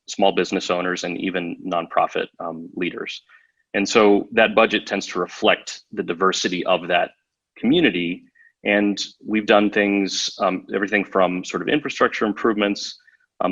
small business owners, and even nonprofit leaders. And so that budget tends to reflect the diversity of that community. And we've done things, everything from sort of infrastructure improvements,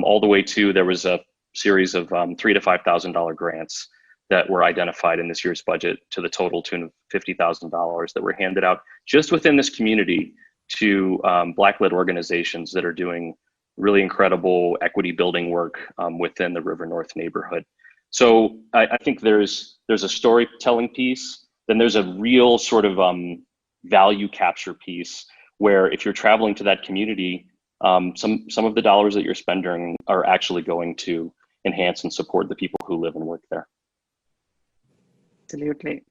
all the way to, there was a series of $3,000 to $5,000 grants that were identified in this year's budget to the total tune of $50,000 that were handed out just within this community to Black-led organizations that are doing really incredible equity building work within the River North neighborhood. So I think there's a storytelling piece, then there's a real sort of value capture piece where if you're traveling to that community, some of the dollars that you're spending are actually going to enhance and support the people who live and work there. Absolutely.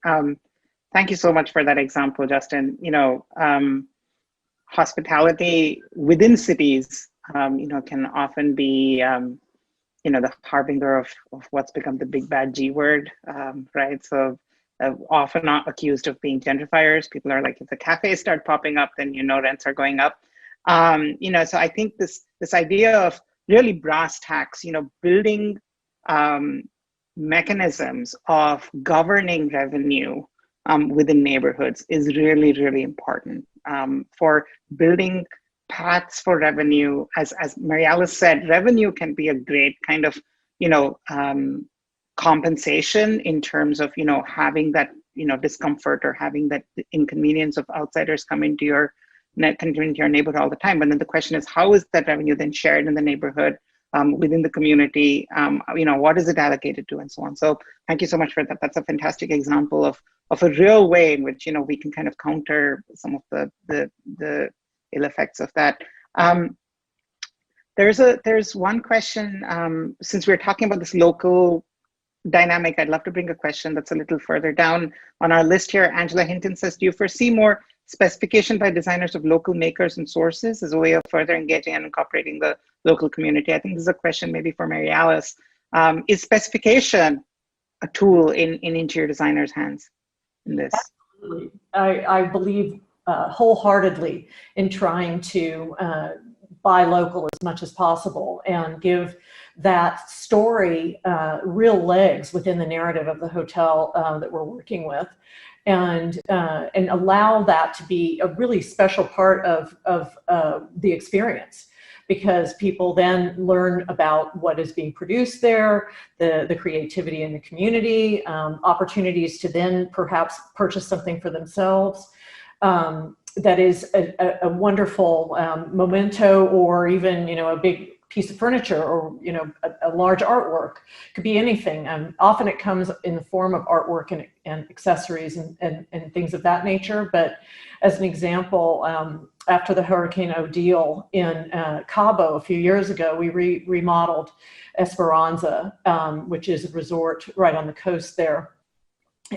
Thank you so much for that example, Justin. You know, hospitality within cities, you know, can often be, you know, the harbinger of what's become the big bad G word, right? So often not accused of being gentrifiers. People are like, if the cafes start popping up, then, you know, rents are going up. You know, so I think this idea of really brass tacks, you know, building mechanisms of governing revenue within neighborhoods is really, really important for building paths for revenue. As Mary Alice said, revenue can be a great kind of, you know, compensation in terms of, you know, having that, you know, discomfort or having that inconvenience of outsiders come into your neighborhood all the time. But then the question is, how is that revenue then shared in the neighborhood, within the community? You know, what is it allocated to, and so on. So thank you so much for that. That's a fantastic example of a real way in which, you know, we can kind of counter some of the ill effects of that. There's one question, since we're talking about this local dynamic, I'd love to bring a question that's a little further down on our list here. Angela Hinton says, do you foresee more specification by designers of local makers and sources as a way of further engaging and incorporating the local community? I think this is a question maybe for Mary Alice. Is specification a tool in interior designers' hands in this? Absolutely. I believe wholeheartedly in trying to buy local as much as possible and give that story real legs within the narrative of the hotel that we're working with, and allow that to be a really special part of the experience. because people then learn about what is being produced there, the creativity in the community, opportunities to then perhaps purchase something for themselves. That is a wonderful memento, or even, a big piece of furniture, or a large artwork. Could be anything. Often it comes in the form of artwork and accessories and things of that nature. But as an example, after the Hurricane Odile in Cabo a few years ago, we remodeled Esperanza, which is a resort right on the coast there.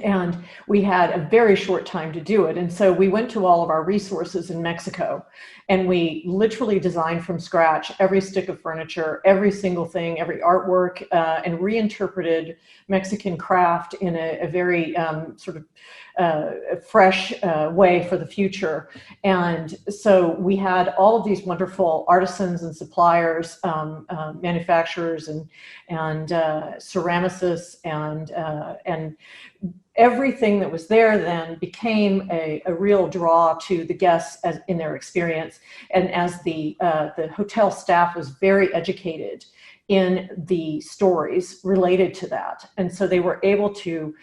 And we had a very short time to do it. And so we went to all of our resources in Mexico, and we literally designed from scratch every stick of furniture, every single thing, every artwork, and reinterpreted Mexican craft in a very sort of fresh way for the future. And so we had all of these wonderful artisans and suppliers, manufacturers and ceramicists, and everything that was there then became a real draw to the guests in their experience. And as the hotel staff was very educated in the stories related to that. And so they were able to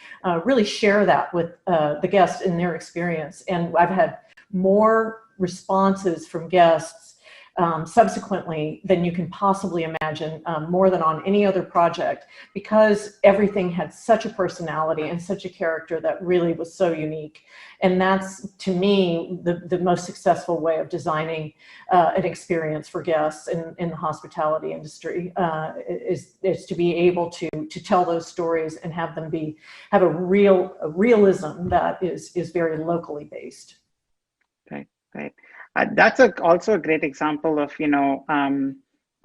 really share that with the guests in their experience. And I've had more responses from guests subsequently than you can possibly imagine, more than on any other project, because everything had such a personality and such a character that really was so unique. And that's, to me, the most successful way of designing an experience for guests in the hospitality industry, is to be able to tell those stories and have them have a realism that is very locally based. Right. That's also a great example of,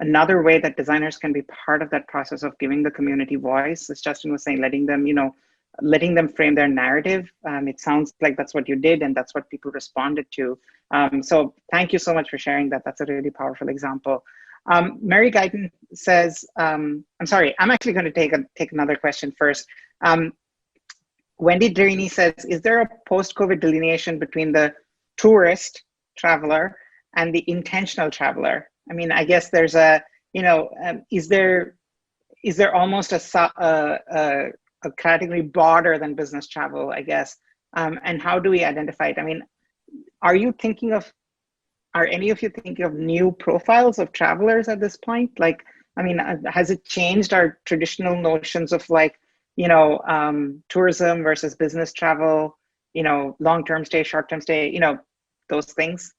another way that designers can be part of that process of giving the community voice. As Justin was saying, letting them frame their narrative. It sounds like that's what you did, and that's what people responded to. So thank you so much for sharing that. That's a really powerful example. Mary Guyton says, I'm sorry, I'm actually going to take another question first. Wendy Derini says, is there a post-COVID delineation between the tourist traveler and the intentional traveler? I mean, I guess there's is there almost a category broader than business travel, I guess? And how do we identify it? I mean, are any of you thinking of new profiles of travelers at this point? Like, I mean, has it changed our traditional notions of tourism versus business travel, long-term stay, short-term stay, those things?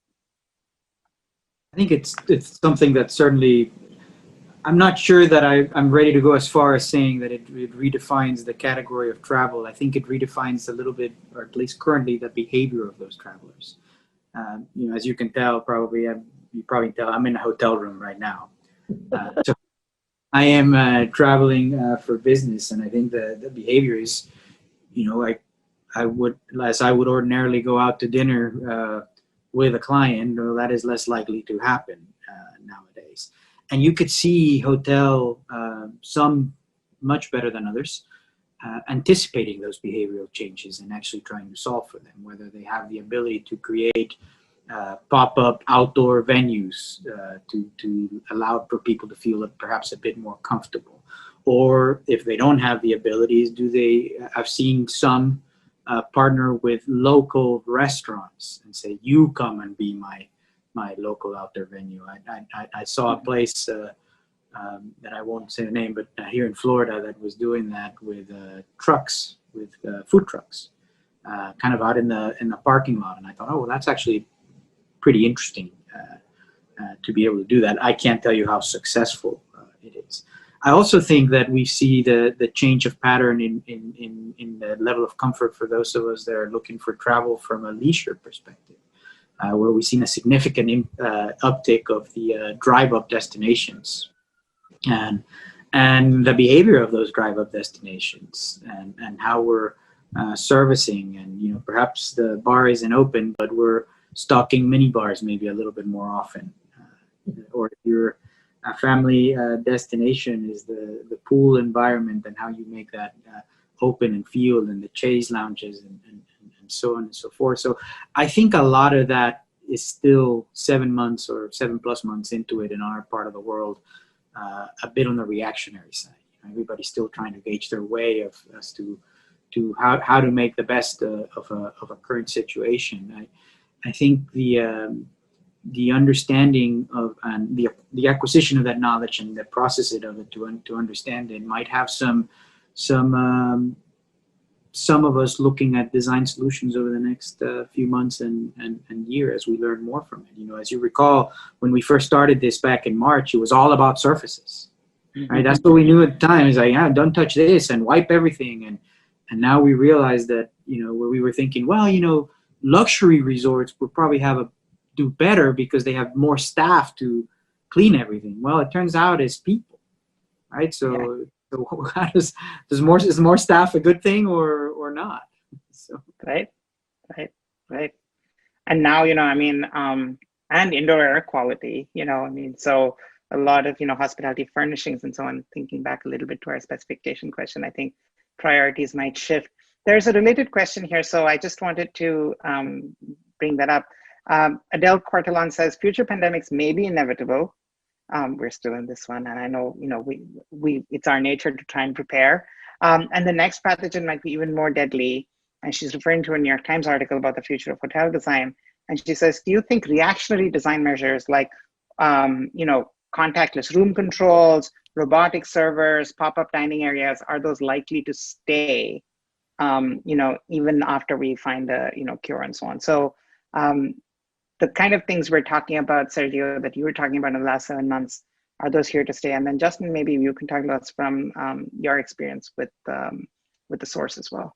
I think it's something that certainly, I'm not sure that I'm ready to go as far as saying that it redefines the category of travel. I think it redefines a little bit, or at least currently, the behavior of those travelers. As you can tell, you probably tell, I'm in a hotel room right now. So I am traveling for business, and I think the behavior is, I would ordinarily go out to dinner with a client, or that is less likely to happen nowadays. And you could see some much better than others, anticipating those behavioral changes and actually trying to solve for them, whether they have the ability to create pop-up outdoor venues to allow for people to feel perhaps a bit more comfortable. Or if they don't have the abilities, I've seen some partner with local restaurants and say, you come and be my local outdoor venue. I saw a place that I won't say the name, but here in Florida, that was doing that with trucks, with food trucks, kind of out in the parking lot. And I thought, oh, well, that's actually pretty interesting to be able to do that. I can't tell you how successful it is. I also think that we see the change of pattern in the level of comfort for those of us that are looking for travel from a leisure perspective, where we've seen a significant uptick of the drive-up destinations and the behavior of those drive-up destinations and how we're servicing. And perhaps the bar isn't open, but we're stocking mini bars maybe a little bit more often. Or if you're a family destination, is the pool environment and how you make that open and feel, and the chaise lounges and so on and so forth. So I think a lot of that is still 7 months or 7+ months into it in our part of the world, a bit on the reactionary side. Everybody's still trying to gauge their way as to how to make the best of a current situation. I think the understanding of and the acquisition of that knowledge and the process of it to understand it might have some of us looking at design solutions over the next few months and year as we learn more from it. As you recall, when we first started this back in March, it was all about surfaces. Right? That's what we knew at the time. Is like, don't touch this and wipe everything. And now we realize that, where we were thinking, well, luxury resorts would probably do better because they have more staff to clean everything. Well, it turns out it's people, right? So how is more staff a good thing or not? So. Right. And now, and indoor air quality, so a lot of, hospitality furnishings and so on, thinking back a little bit to our specification question, I think priorities might shift. There's a related question here, so I just wanted to bring that up. Adele Cortelon says, future pandemics may be inevitable. We're still in this one, and I know, we it's our nature to try and prepare. And the next pathogen might be even more deadly. And she's referring to a New York Times article about the future of hotel design. And she says, do you think reactionary design measures like, contactless room controls, robotic servers, pop-up dining areas, are those likely to stay, even after we find a, cure and so on? So the kind of things we're talking about, Sergio, that you were talking about in the last 7 months, are those here to stay? And then Justin, maybe you can talk to us from your experience with the source as well.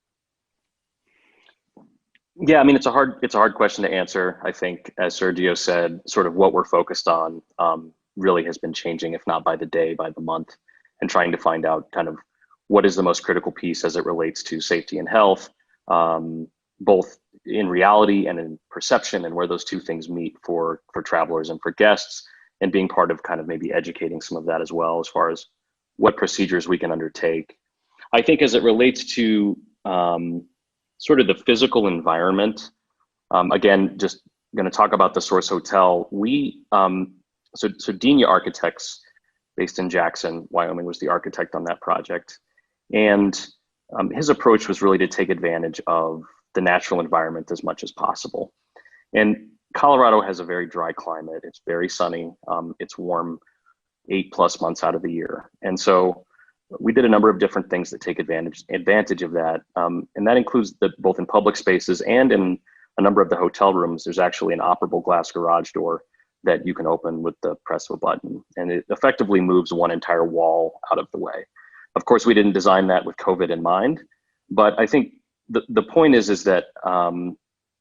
Yeah, it's a hard question to answer. I think, as Sergio said, sort of what we're focused on really has been changing, if not by the day, by the month, and trying to find out kind of what is the most critical piece as it relates to safety and health, both in reality and in perception, and where those two things meet for travelers and for guests, and being part of kind of maybe educating some of that as well, as far as what procedures we can undertake. I think as it relates to sort of the physical environment, again, just going to talk about the Source Hotel. So Dina Architects, based in Jackson, Wyoming, was the architect on that project. And his approach was really to take advantage of the natural environment as much as possible. And Colorado has a very dry climate. It's very sunny. It's warm 8+ months out of the year. And so we did a number of different things that take advantage of that. And that includes both in public spaces and in a number of the hotel rooms, there's actually an operable glass garage door that you can open with the press of a button. And it effectively moves one entire wall out of the way. Of course, we didn't design that with COVID in mind, but I think the point is that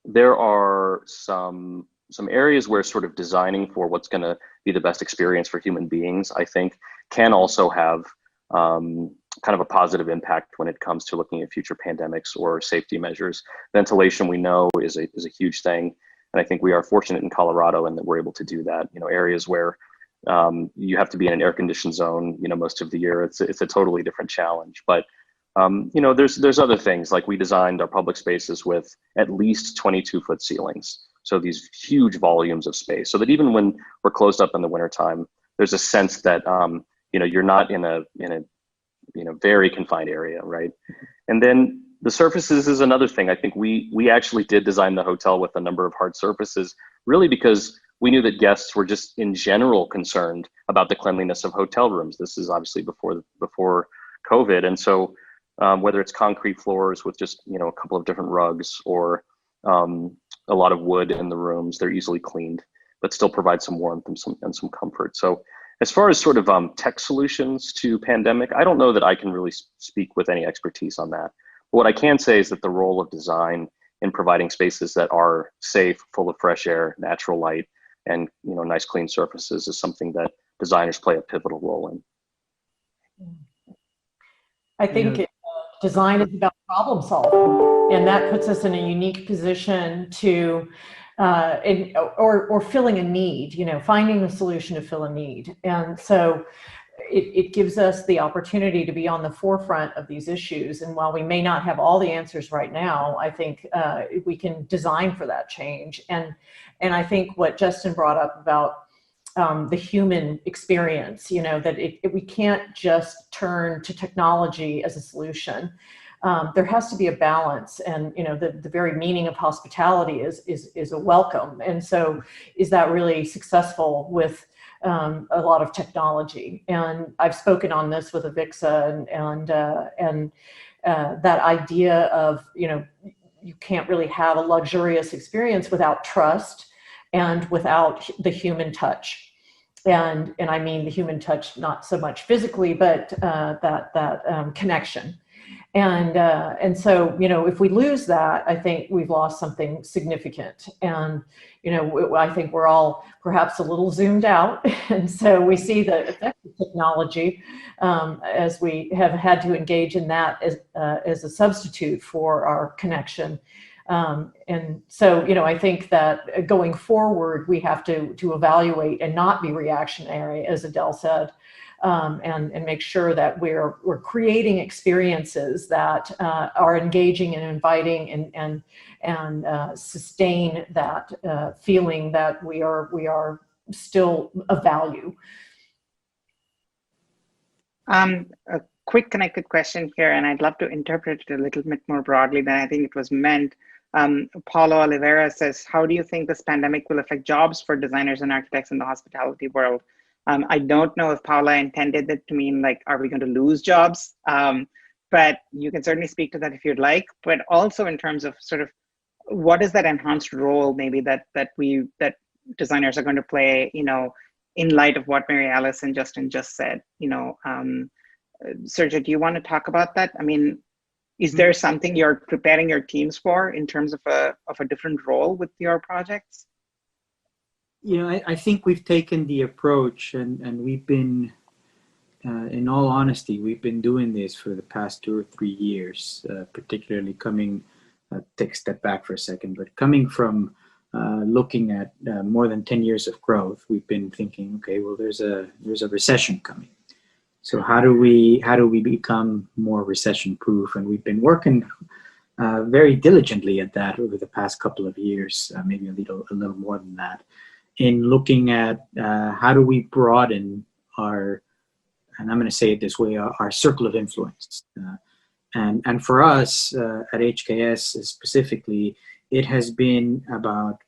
there are some areas where sort of designing for what's going to be the best experience for human beings, I think, can also have kind of a positive impact when it comes to looking at future pandemics or safety measures. Ventilation, we know, is a huge thing. And I think we are fortunate in Colorado in that we're able to do that. Areas where you have to be in an air-conditioned zone, most of the year, it's a totally different challenge. But there's other things, like we designed our public spaces with at least 22-foot ceilings. So these huge volumes of space, so that even when we're closed up in the wintertime, there's a sense that you're not in a very confined area, right? And then the surfaces is another thing. I think we actually did design the hotel with a number of hard surfaces, really because we knew that guests were just in general concerned about the cleanliness of hotel rooms. This is obviously before COVID. And so whether it's concrete floors with just, a couple of different rugs, or a lot of wood in the rooms, they're easily cleaned, but still provide some warmth and some comfort. So as far as sort of tech solutions to pandemic, I don't know that I can really speak with any expertise on that. But what I can say is that the role of design in providing spaces that are safe, full of fresh air, natural light, and nice clean surfaces is something that designers play a pivotal role in. I think design is about problem solving, and that puts us in a unique position to or filling a need, finding a solution to fill a need. And so it gives us the opportunity to be on the forefront of these issues. And while we may not have all the answers right now, I think we can design for that change. And I think what Justin brought up about the human experience, you know, that we can't just turn to technology as a solution. There has to be a balance, and you know, the very meaning of hospitality is a welcome. And so, is that really successful with a lot of technology? And I've spoken on this with Avixa, and that idea of, you know, you can't really have a luxurious experience without trust and without the human touch. And I mean the human touch, not so much physically, but that connection. And so, you know, if we lose that, I think we've lost something significant. And, you know, I think we're all perhaps a little zoomed out. And so we see the effect of technology as we have had to engage in that as a substitute for our connection. And so, you know, I think that going forward, we have to evaluate and not be reactionary, as Adele said. And make sure that we're creating experiences that are engaging and inviting and sustain that feeling that we are still of value. A quick connected question here, and I'd love to interpret it a little bit more broadly than I think it was meant. Paulo Oliveira says, how do you think this pandemic will affect jobs for designers and architects in the hospitality world? I don't know if Paula intended it to mean like, are we going to lose jobs? But you can certainly speak to that if you'd like, but also in terms of sort of what is that enhanced role maybe that designers are going to play, you know, in light of what Mary Alice and Justin just said, you know. Sergio, do you want to talk about that? I mean, is there something you're preparing your teams for in terms of a different role with your projects? You know, I think we've taken the approach, and we've been, in all honesty, we've been doing this for the past 2 or 3 years, particularly coming, take a step back for a second, but coming from looking at more than 10 years of growth, we've been thinking, okay, well, there's a recession coming. So how do we become more recession proof? And we've been working very diligently at that over the past couple of years, maybe a little more than that, in looking at how do we broaden our, and I'm going to say it this way, our circle of influence. And for us at HKS specifically, it has been about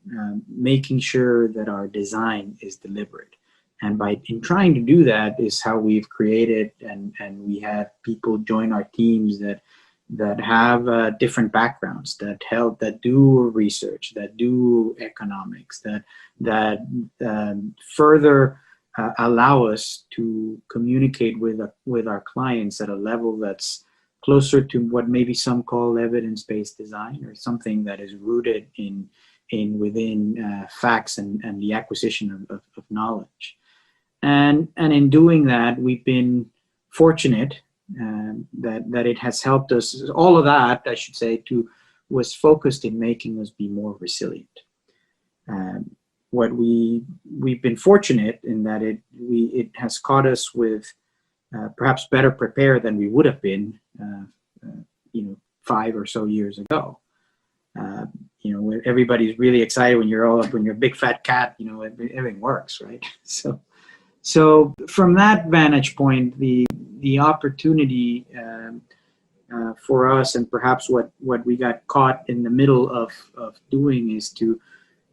making sure that our design is deliberate. And in trying to do that is how we've created, and we have people join our teams that have different backgrounds, that do research, that do economics, that further allow us to communicate with our clients at a level that's closer to what maybe some call evidence-based design, or something that is rooted within facts and the acquisition of knowledge. And in doing that, we've been fortunate that it has helped us. All of that, I should say, was focused in making us be more resilient. We've been fortunate in that it has caught us with perhaps better prepared than we would have been, 5 or so years ago. Everybody's really excited when you're a big fat cat. Everything works, right? So from that vantage point, the opportunity for us, and perhaps what we got caught in the middle of doing, is to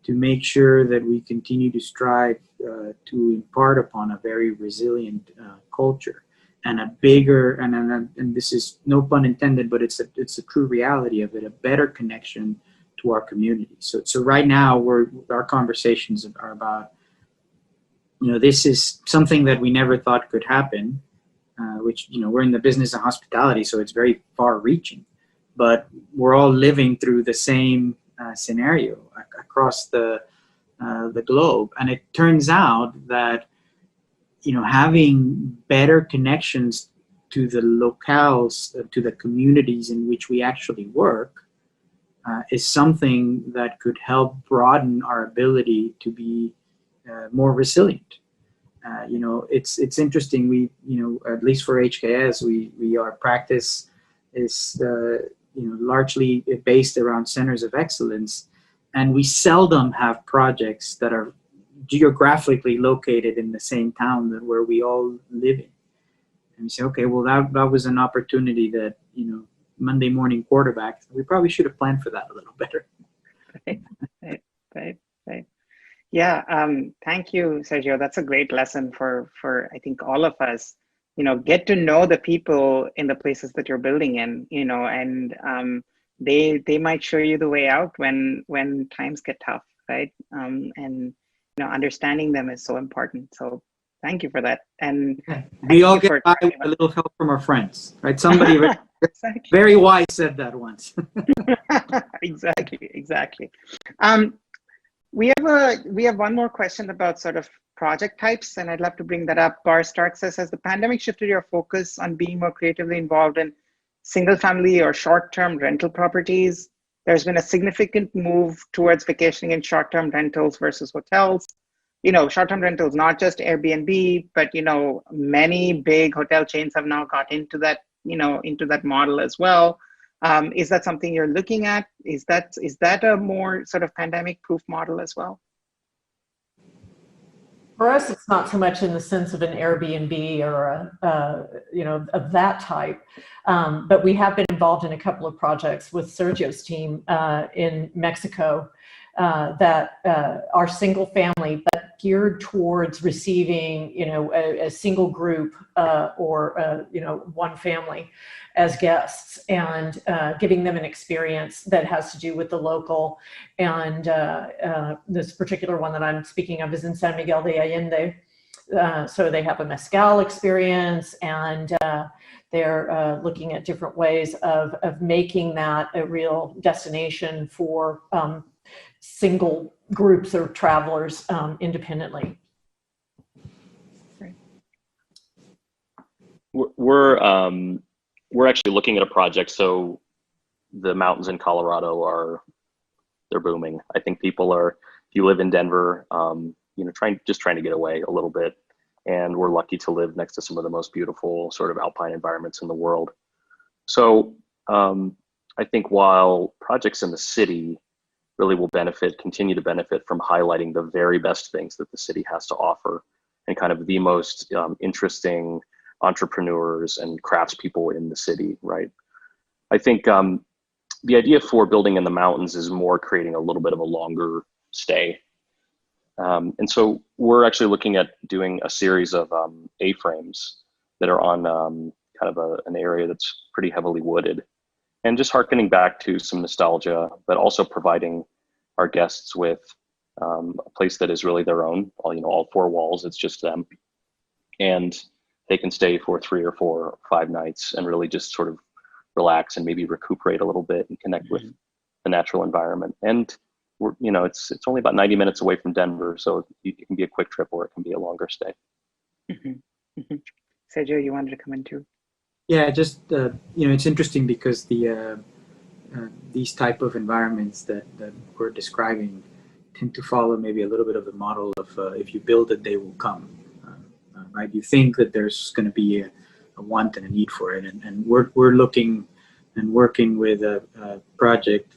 make sure that we continue to strive to impart upon a very resilient culture, and a bigger, and this is no pun intended, but it's a true reality of it, a better connection to our community. So right now our conversations are about, this is something that we never thought could happen, which, we're in the business of hospitality, so it's very far reaching, but we're all living through the same scenario across the globe. And it turns out that, having better connections to the locales, to the communities in which we actually work, is something that could help broaden our ability to be more resilient. It's interesting. We, at least for HKS, our practice is largely based around centers of excellence, and we seldom have projects that are geographically located in the same town that where we all live in. And we say, okay, well, that was an opportunity that, Monday morning quarterback, we probably should have planned for that a little better. Right. Yeah, thank you, Sergio. That's a great lesson for I think all of us. Get to know the people in the places that you're building in, and they might show you the way out when times get tough, right? And understanding them is so important. So thank you for that. And we all get by with a little help from our friends, right? Somebody exactly. very wise said that once. Exactly. We have one more question about sort of project types, and I'd love to bring that up. Bar Stark says, has the pandemic shifted your focus on being more creatively involved in single-family or short-term rental properties? There's been a significant move towards vacationing in short-term rentals versus hotels. Short-term rentals, not just Airbnb, but many big hotel chains have now got into that model as well. Is that something you're looking at? Is that a more sort of pandemic-proof model as well? For us, it's not so much in the sense of an Airbnb or of that type, but we have been involved in a couple of projects with Sergio's team in Mexico that are single family, but geared towards receiving, a single group or one family as guests, and giving them an experience that has to do with the local. And this particular one that I'm speaking of is in San Miguel de Allende. So they have a mezcal experience, and they're looking at different ways of making that a real destination for single groups or travelers independently. We're actually looking at a project. So the mountains in Colorado they're booming. I think people are, if you live in Denver, trying to get away a little bit. And we're lucky to live next to some of the most beautiful sort of alpine environments in the world. So I think while projects in the city really will continue to benefit from highlighting the very best things that the city has to offer, and kind of the most interesting entrepreneurs and craftspeople in the city, right? I think the idea for building in the mountains is more creating a little bit of a longer stay. And so we're actually looking at doing a series of A-frames that are on kind of an area that's pretty heavily wooded, and just hearkening back to some nostalgia, but also providing our guests with a place that is really their own. All four walls, it's just them, and they can stay for 3 or 4 or 5 nights and really just sort of relax and maybe recuperate a little bit and connect with the natural environment. And it's only about 90 minutes away from Denver, so it can be a quick trip or it can be a longer stay. Sergio, you wanted to come in too? Yeah, just it's interesting because these type of environments that we're describing tend to follow maybe a little bit of the model of if you build it, they will come. Right? You think that there's going to be a want and a need for it, and we're looking and working with a project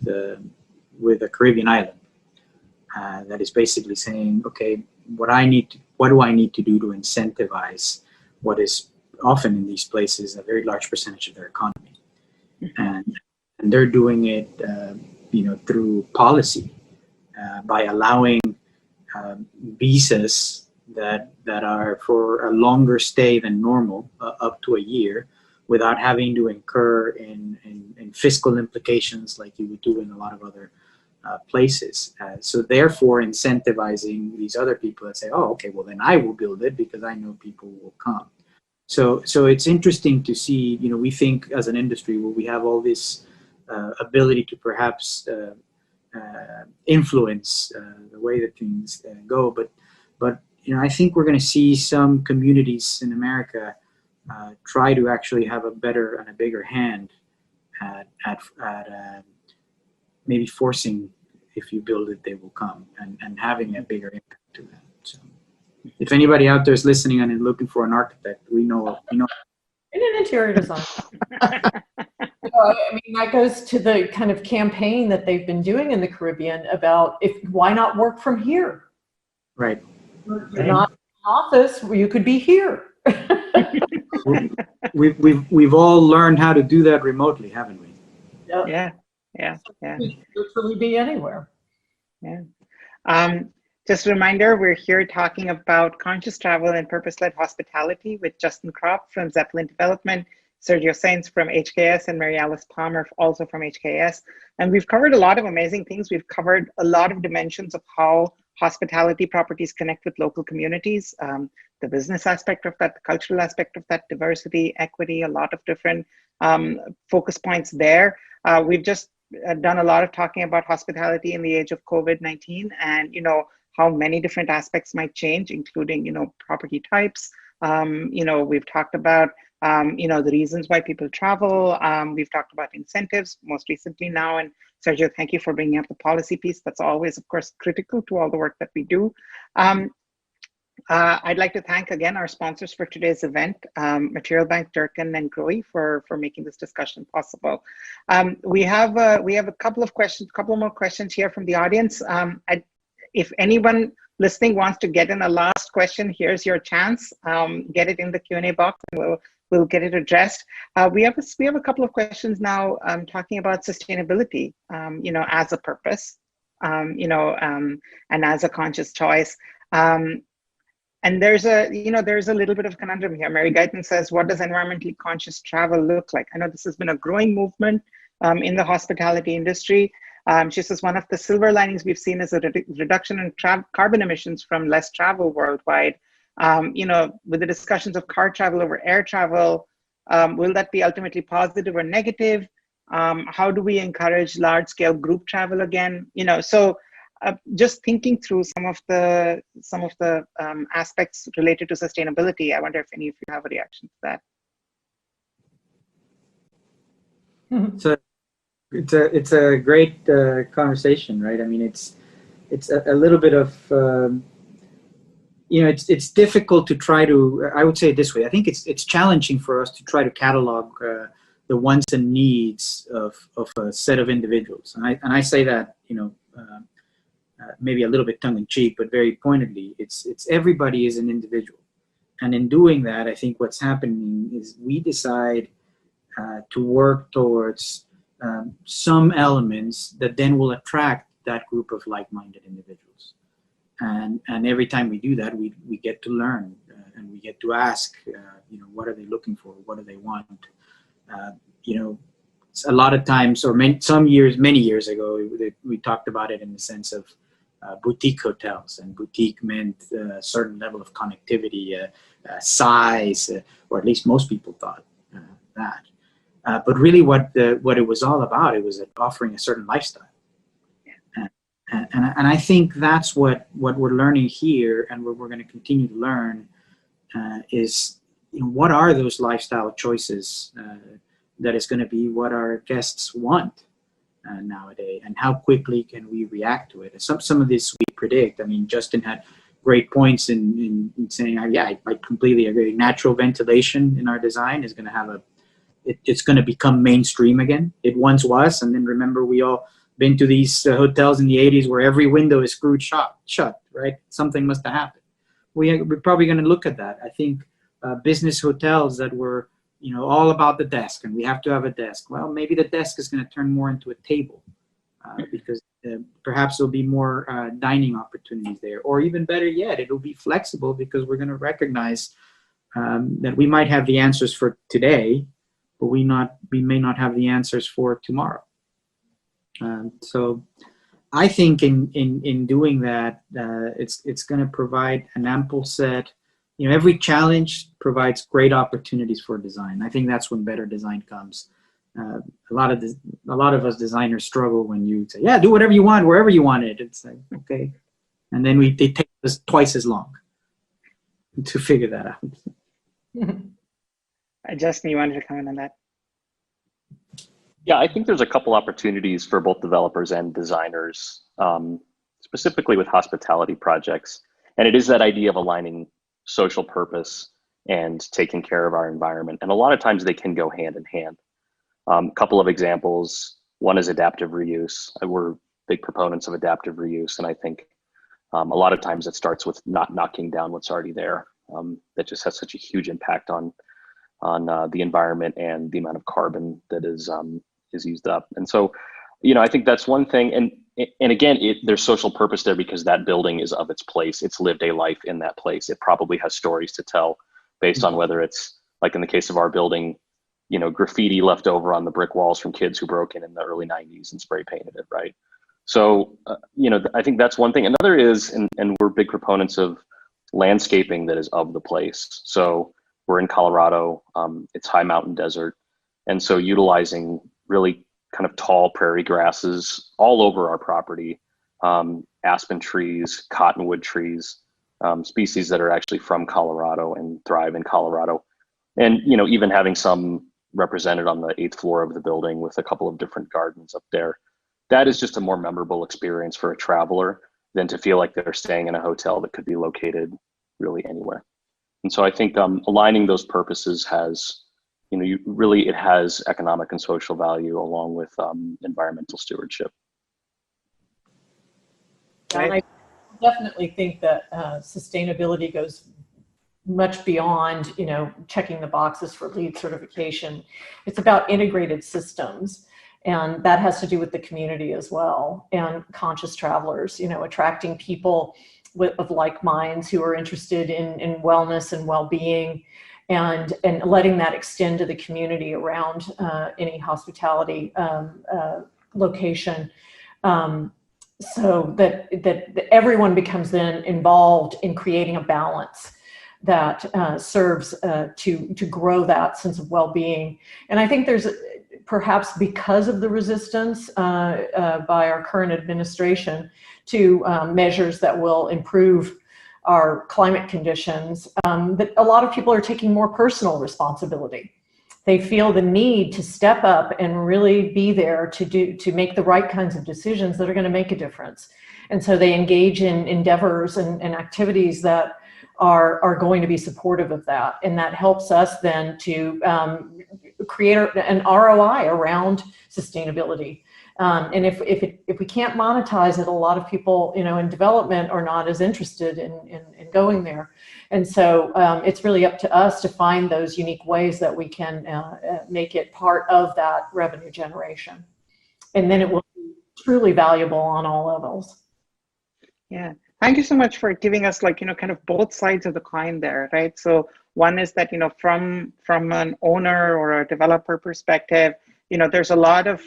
with a Caribbean island that is basically saying, okay, what do I need to do to incentivize what is often in these places a very large percentage of their economy, and they're doing it through policy by allowing visas that are for a longer stay than normal, up to a year, without having to incur in fiscal implications like you would do in a lot of other places. So therefore incentivizing these other people that say, oh, okay, well then I will build it because I know people will come. So it's interesting to see, we think as an industry, well, we have all this ability to perhaps influence the way that things go, but I think we're going to see some communities in America try to actually have a better and a bigger hand at maybe forcing, if you build it, they will come, and having a bigger impact to that. So. if anybody out there is listening and is looking for an architect, we know. In an interior design. I mean, that goes to the kind of campaign that they've been doing in the Caribbean about why not work from here? Right. You're not in an office where you could be here. We've all learned how to do that remotely, haven't we? Yeah. Literally be anywhere. Yeah. Just a reminder, we're here talking about conscious travel and purpose-led hospitality with Justin Croft from Zeppelin Development, Sergio Sainz from HKS, and Mary Alice Palmer also from HKS. And we've covered a lot of amazing things. We've covered a lot of dimensions of how hospitality properties connect with local communities, the business aspect of that, the cultural aspect of that, diversity, equity, a lot of different focus points there. We've just done a lot of talking about hospitality in the age of COVID-19 and, how many different aspects might change, including, property types. We've talked about, the reasons why people travel. We've talked about incentives most recently now. And Sergio, thank you for bringing up the policy piece. That's always, of course, critical to all the work that we do. I'd like to thank again our sponsors for today's event, Material Bank, Durkin, and Grohe for making this discussion possible. We have a couple more questions here from the audience. If anyone listening wants to get in a last question, here's your chance. Get it in the Q&A box, and we'll get it addressed. We have a couple of questions now talking about sustainability, as a purpose, and as a conscious choice. And there's a little bit of conundrum here. Mary Guyton says, what does environmentally conscious travel look like? I know this has been a growing movement in the hospitality industry. She says, one of the silver linings we've seen is a reduction in carbon emissions from less travel worldwide. With the discussions of car travel over air travel, will that be ultimately positive or negative? How do we encourage large scale group travel again? Just thinking through some of the aspects related to sustainability, I wonder if any of you have a reaction to that. So it's a great conversation, right? I mean, it's a little bit of it's difficult to try to. I would say it this way. I think it's challenging for us to try to catalog the wants and needs of a set of individuals, and I say that maybe a little bit tongue-in-cheek, but very pointedly, it's everybody is an individual. And in doing that, I think what's happening is we decide to work towards some elements that then will attract that group of like-minded individuals. And every time we do that, we get to learn and we get to ask, what are they looking for? What do they want? A lot of times, or many years ago, we talked about it in the sense of boutique hotels, and boutique meant a certain level of connectivity, size, or at least most people thought that. But really what it was all about, it was offering a certain lifestyle. And I think that's what we're learning here, and what we're going to continue to learn is what are those lifestyle choices that is going to be what our guests want nowadays, and how quickly can we react to it. Some of this we predict. I mean, Justin had great points in saying, I completely agree. Natural ventilation in our design is going to have it's going to become mainstream again. It once was, and then remember, we all been to these hotels in the 80s where every window is screwed shut, right? Something must have happened. We're probably going to look at that. I think business hotels that were all about the desk, and we have to have a desk. Well, maybe the desk is going to turn more into a table because perhaps there'll be more dining opportunities there. Or even better yet, it'll be flexible because we're going to recognize that we might have the answers for today, but we may not have the answers for tomorrow. So I think in doing that, it's going to provide an ample set. Every challenge provides great opportunities for design. I think that's when better design comes. A lot of us designers struggle when you say, "Yeah, do whatever you want, wherever you want it." It's like, okay, and then they take us twice as long to figure that out. Justin, you wanted to comment on that? Yeah, I think there's a couple opportunities for both developers and designers, specifically with hospitality projects. And it is that idea of aligning social purpose and taking care of our environment. And a lot of times they can go hand in hand. A couple of examples. One is adaptive reuse. We're big proponents of adaptive reuse. And I think a lot of times it starts with not knocking down what's already there. That just has such a huge impact on the environment and the amount of carbon that is used up. And so, I think that's one thing. And again, there's social purpose there because that building is of its place. It's lived a life in that place. It probably has stories to tell based on whether it's, like in the case of our building, graffiti left over on the brick walls from kids who broke in the early 90s and spray painted it, right? So, I think that's one thing. Another is, and we're big proponents of landscaping that is of the place. So we're in Colorado, it's high mountain desert. And so utilizing really kind of tall prairie grasses all over our property, aspen trees, cottonwood trees, species that are actually from Colorado and thrive in Colorado. And, even having some represented on the 8th floor of the building with a couple of different gardens up there. That is just a more memorable experience for a traveler than to feel like they're staying in a hotel that could be located really anywhere. And so I think aligning those purposes has, it has economic and social value along with environmental stewardship. And I definitely think that sustainability goes much beyond, checking the boxes for LEED certification. It's about integrated systems. And that has to do with the community as well, and conscious travelers, attracting people of like minds who are interested in wellness and well-being, and letting that extend to the community around any hospitality location, so that everyone becomes then involved in creating a balance that serves to grow that sense of well-being. And I think there's perhaps because of the resistance by our current administration to measures that will improve our climate conditions, that a lot of people are taking more personal responsibility. They feel the need to step up and really be there to make the right kinds of decisions that are going to make a difference. And so they engage in endeavors and activities that are going to be supportive of that. And that helps us then to create an ROI around sustainability. And if we can't monetize it, a lot of people, in development are not as interested in going there. And so it's really up to us to find those unique ways that we can make it part of that revenue generation. And then it will be truly valuable on all levels. Yeah. Thank you so much for giving us kind of both sides of the coin there, right? So one is that, from an owner or a developer perspective, there's a lot of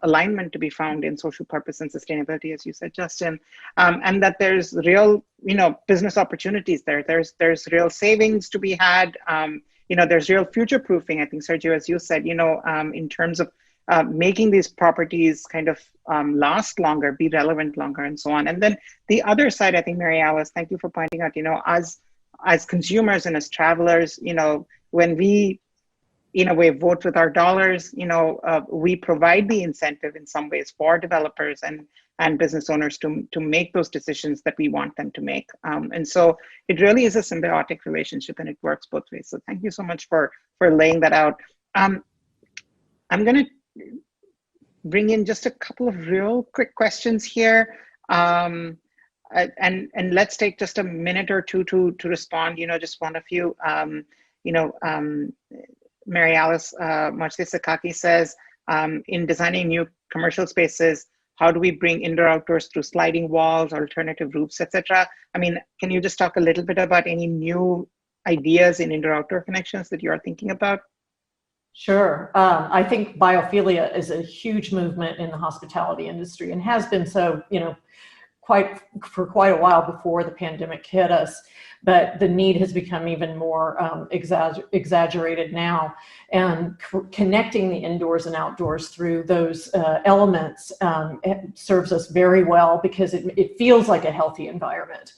alignment to be found in social purpose and sustainability, as you said, Justin, and that there's real, business opportunities there. There's real savings to be had. There's real future proofing, I think, Sergio, as you said, in terms of making these properties kind of last longer, be relevant longer, and so on. And then the other side, I think, Mary Alice, thank you for pointing out, as consumers and as travelers, when we, in a way, vote with our dollars, we provide the incentive in some ways for developers and business owners to make those decisions that we want them to make. And so it really is a symbiotic relationship, and it works both ways. So thank you so much for laying that out. I'm going to bring in just a couple of real quick questions here. And let's take just a minute or two to respond. Just one of you, Mary Alice Marcisakaki says, in designing new commercial spaces, how do we bring indoor outdoors through sliding walls, alternative roofs, etc.? I mean, can you just talk a little bit about any new ideas in indoor outdoor connections that you are thinking about? Sure. I think biophilia is a huge movement in the hospitality industry, and has been so, for quite a while before the pandemic hit us. But the need has become even more exaggerated now, and connecting the indoors and outdoors through those elements serves us very well, because it feels like a healthy environment.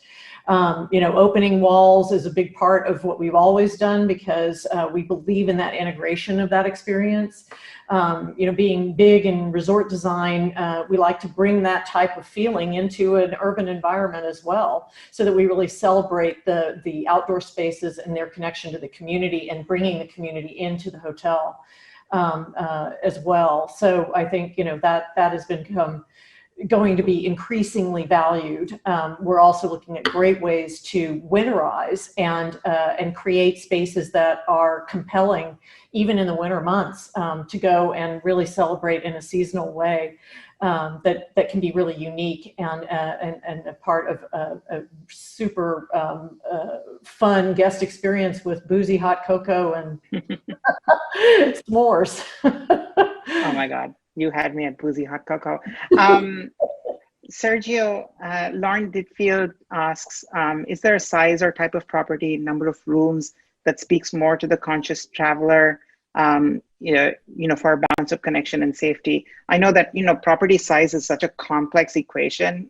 Opening walls is a big part of what we've always done because we believe in that integration of that experience. Being big in resort design, we like to bring that type of feeling into an urban environment as well, so that we really celebrate the outdoor spaces and their connection to the community and bringing the community into the hotel as well. So I think, that has become going to be increasingly valued. We're also looking at great ways to winterize and create spaces that are compelling, even in the winter months, to go and really celebrate in a seasonal way that can be really unique and a part of a super fun guest experience with boozy hot cocoa and s'mores. Oh my God, you had me at boozy hot cocoa. Sergio, Lauren Ditfield asks, is there a size or type of property, number of rooms that speaks more to the conscious traveler, for a balance of connection and safety? I know that, property size is such a complex equation.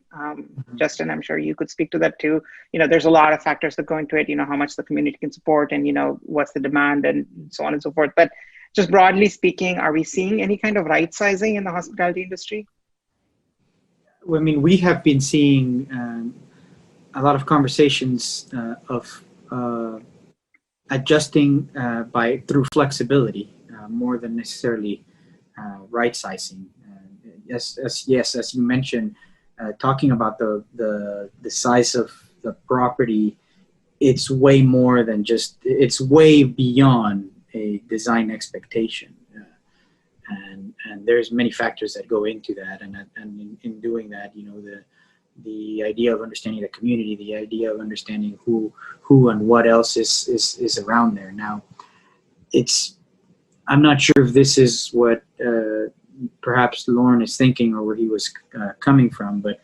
Justin, I'm sure you could speak to that too. There's a lot of factors that go into it, how much the community can support and, what's the demand and so on and so forth. But just broadly speaking, are we seeing any kind of right sizing in the hospitality industry? I mean, we have been seeing a lot of conversations of adjusting through flexibility more than necessarily right sizing. As you mentioned, talking about the size of the property, it's way more than it's way beyond a design expectation. And there's many factors that go into that, and in doing that, the idea of understanding the community, the idea of understanding who and what else is around there. Now, I'm not sure if this is what perhaps Lauren is thinking or where he was coming from, but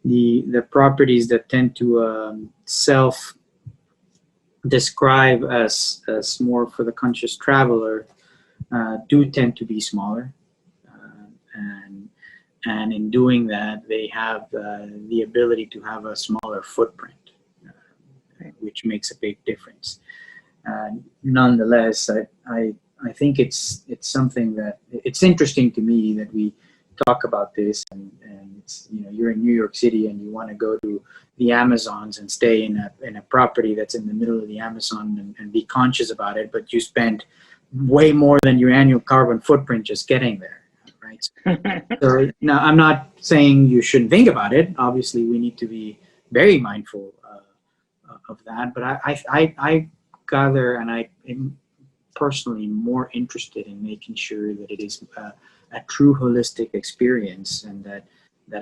the properties that tend to self-describe as more for the conscious traveler do tend to be smaller, and in doing that, they have the ability to have a smaller footprint, which makes a big difference. Nonetheless, I think it's something that it's interesting to me that we talk about this, and it's, you're in New York City and you want to go to the Amazons and stay in a property that's in the middle of the Amazon and be conscious about it, but you spend way more than your annual carbon footprint just getting there, right? So now, I'm not saying you shouldn't think about it. Obviously, we need to be very mindful of that. But I gather, and I am personally more interested in making sure that it is a true holistic experience, and that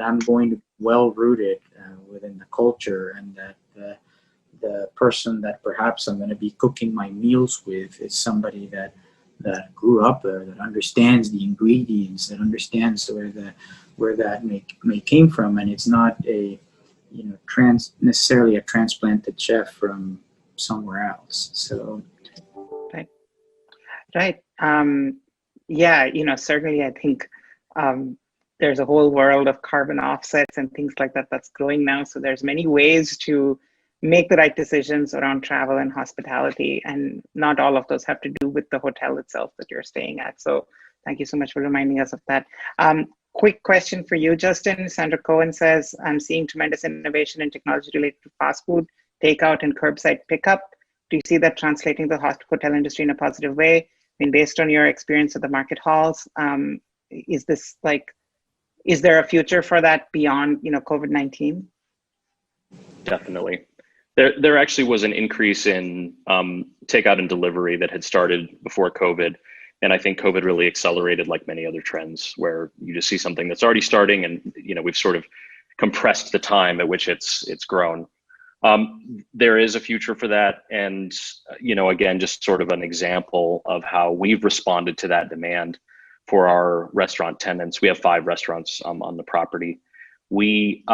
I'm going to be well rooted within the culture, and that the person that perhaps I'm going to be cooking my meals with is somebody that grew up there, that understands the ingredients, that understands where that may came from, and it's not a necessarily a transplanted chef from somewhere else. So right. Yeah, certainly I think there's a whole world of carbon offsets and things like that that's growing now. So there's many ways to make the right decisions around travel and hospitality, and not all of those have to do with the hotel itself that you're staying at. So thank you so much for reminding us of that. Quick question for you, Justin. Sandra Cohen says, I'm seeing tremendous innovation and technology related to fast food, takeout, and curbside pickup. Do you see that translating the hotel industry in a positive way? I mean, based on your experience at the market halls, is there a future for that beyond, COVID-19? Definitely. There actually was an increase in takeout and delivery that had started before COVID. And I think COVID really accelerated, like many other trends, where you just see something that's already starting, and we've sort of compressed the time at which it's grown. There is a future for that, and again, just sort of an example of how we've responded to that demand for our restaurant tenants. We have 5 restaurants on the property. We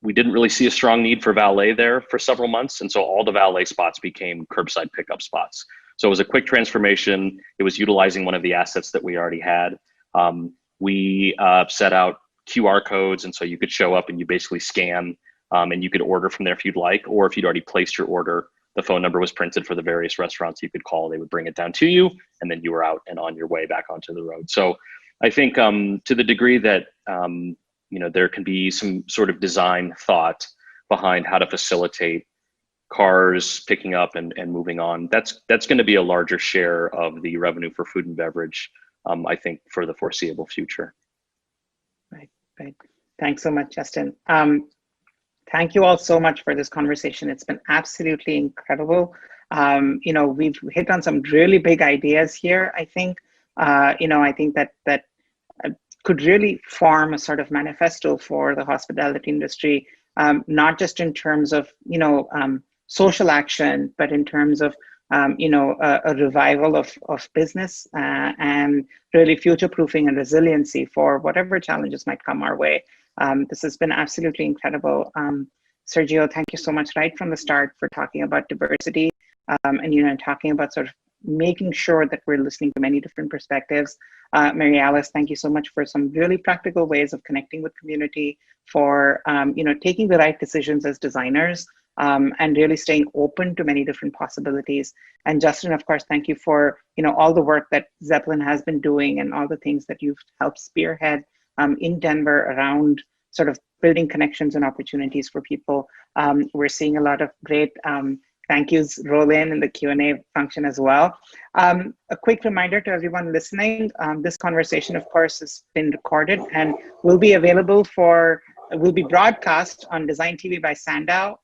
didn't really see a strong need for valet there for several months, and so all the valet spots became curbside pickup spots. So it was a quick transformation. It was utilizing one of the assets that we already had. We set out QR codes, and so you could show up and you basically scan and you could order from there if you'd like, or if you'd already placed your order, the phone number was printed for the various restaurants you could call. They would bring it down to you, and then you were out and on your way back onto the road. So I think to the degree that there can be some sort of design thought behind how to facilitate cars picking up and moving on, that's going to be a larger share of the revenue for food and beverage, I think, for the foreseeable future. Right. Thanks so much, Justin. Thank you all so much for this conversation. It's been absolutely incredible. We've hit on some really big ideas here. I think, I think that could really form a sort of manifesto for the hospitality industry, not just in terms of, social action, but in terms of, a revival of business and really future-proofing and resiliency for whatever challenges might come our way. This has been absolutely incredible. Sergio, thank you so much right from the start for talking about diversity and talking about sort of making sure that we're listening to many different perspectives. Mary Alice, thank you so much for some really practical ways of connecting with community, for taking the right decisions as designers, and really staying open to many different possibilities. And Justin, of course, thank you for all the work that Zeppelin has been doing and all the things that you've helped spearhead in Denver around sort of building connections and opportunities for people. We're seeing a lot of great thank yous roll in the Q&A function as well. A quick reminder to everyone listening, this conversation, of course, has been recorded and will be available will be broadcast on DesignTV by SANDOW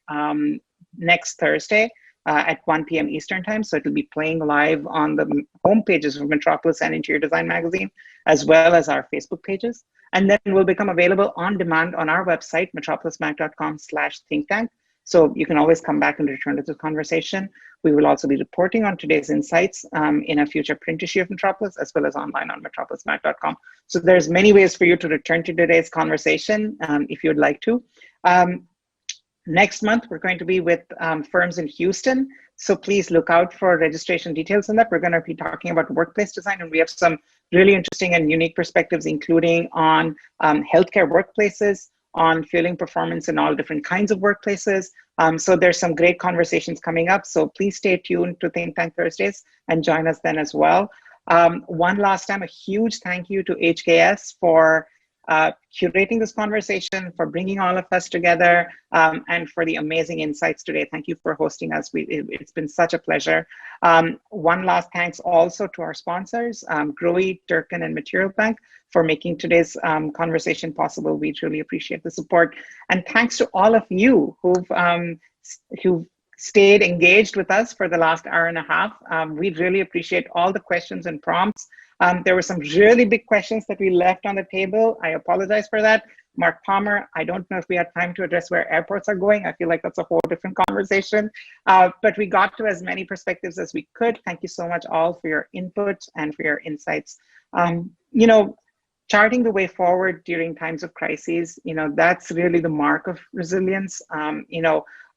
next Thursday at 1 p.m. Eastern time. So it'll be playing live on the home pages of Metropolis and Interior Design Magazine, as well as our Facebook pages. And then will become available on demand on our website, metropolismag.com/thinktank. So you can always come back and return to the conversation. We will also be reporting on today's insights in a future print issue of Metropolis, as well as online on metropolismag.com. So there's many ways for you to return to today's conversation if you'd like to. Next month, we're going to be with firms in Houston. So please look out for registration details on that. We're going to be talking about workplace design, and we have some really interesting and unique perspectives, including on healthcare workplaces, on fueling performance in all different kinds of workplaces. So there's some great conversations coming up. So please stay tuned to Think Tank Thursdays and join us then as well. One last time, a huge thank you to HKS for curating this conversation, for bringing all of us together, and for the amazing insights today. Thank you for hosting us. It's been such a pleasure. One last thanks also to our sponsors, Grohe, Durkin, and Material Bank, for making today's conversation possible. We truly appreciate the support. And thanks to all of you who've stayed engaged with us for the last hour and a half. We really appreciate all the questions and prompts. There were some really big questions that we left on the table. I apologize for that. Mark Palmer, I don't know if we had time to address where airports are going. I feel like that's a whole different conversation. But we got to as many perspectives as we could. Thank you so much all for your input and for your insights. Charting the way forward during times of crises, that's really the mark of resilience.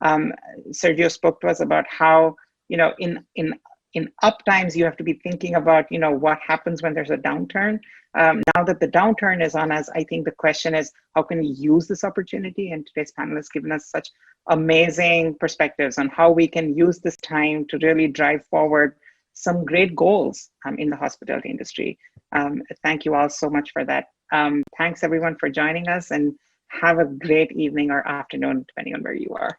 Sergio spoke to us about how, in up times, you have to be thinking about, what happens when there's a downturn. Now that the downturn is on us, I think the question is, how can we use this opportunity? And today's panel has given us such amazing perspectives on how we can use this time to really drive forward some great goals in the hospitality industry. Thank you all so much for that. Thanks everyone for joining us, and have a great evening or afternoon, depending on where you are.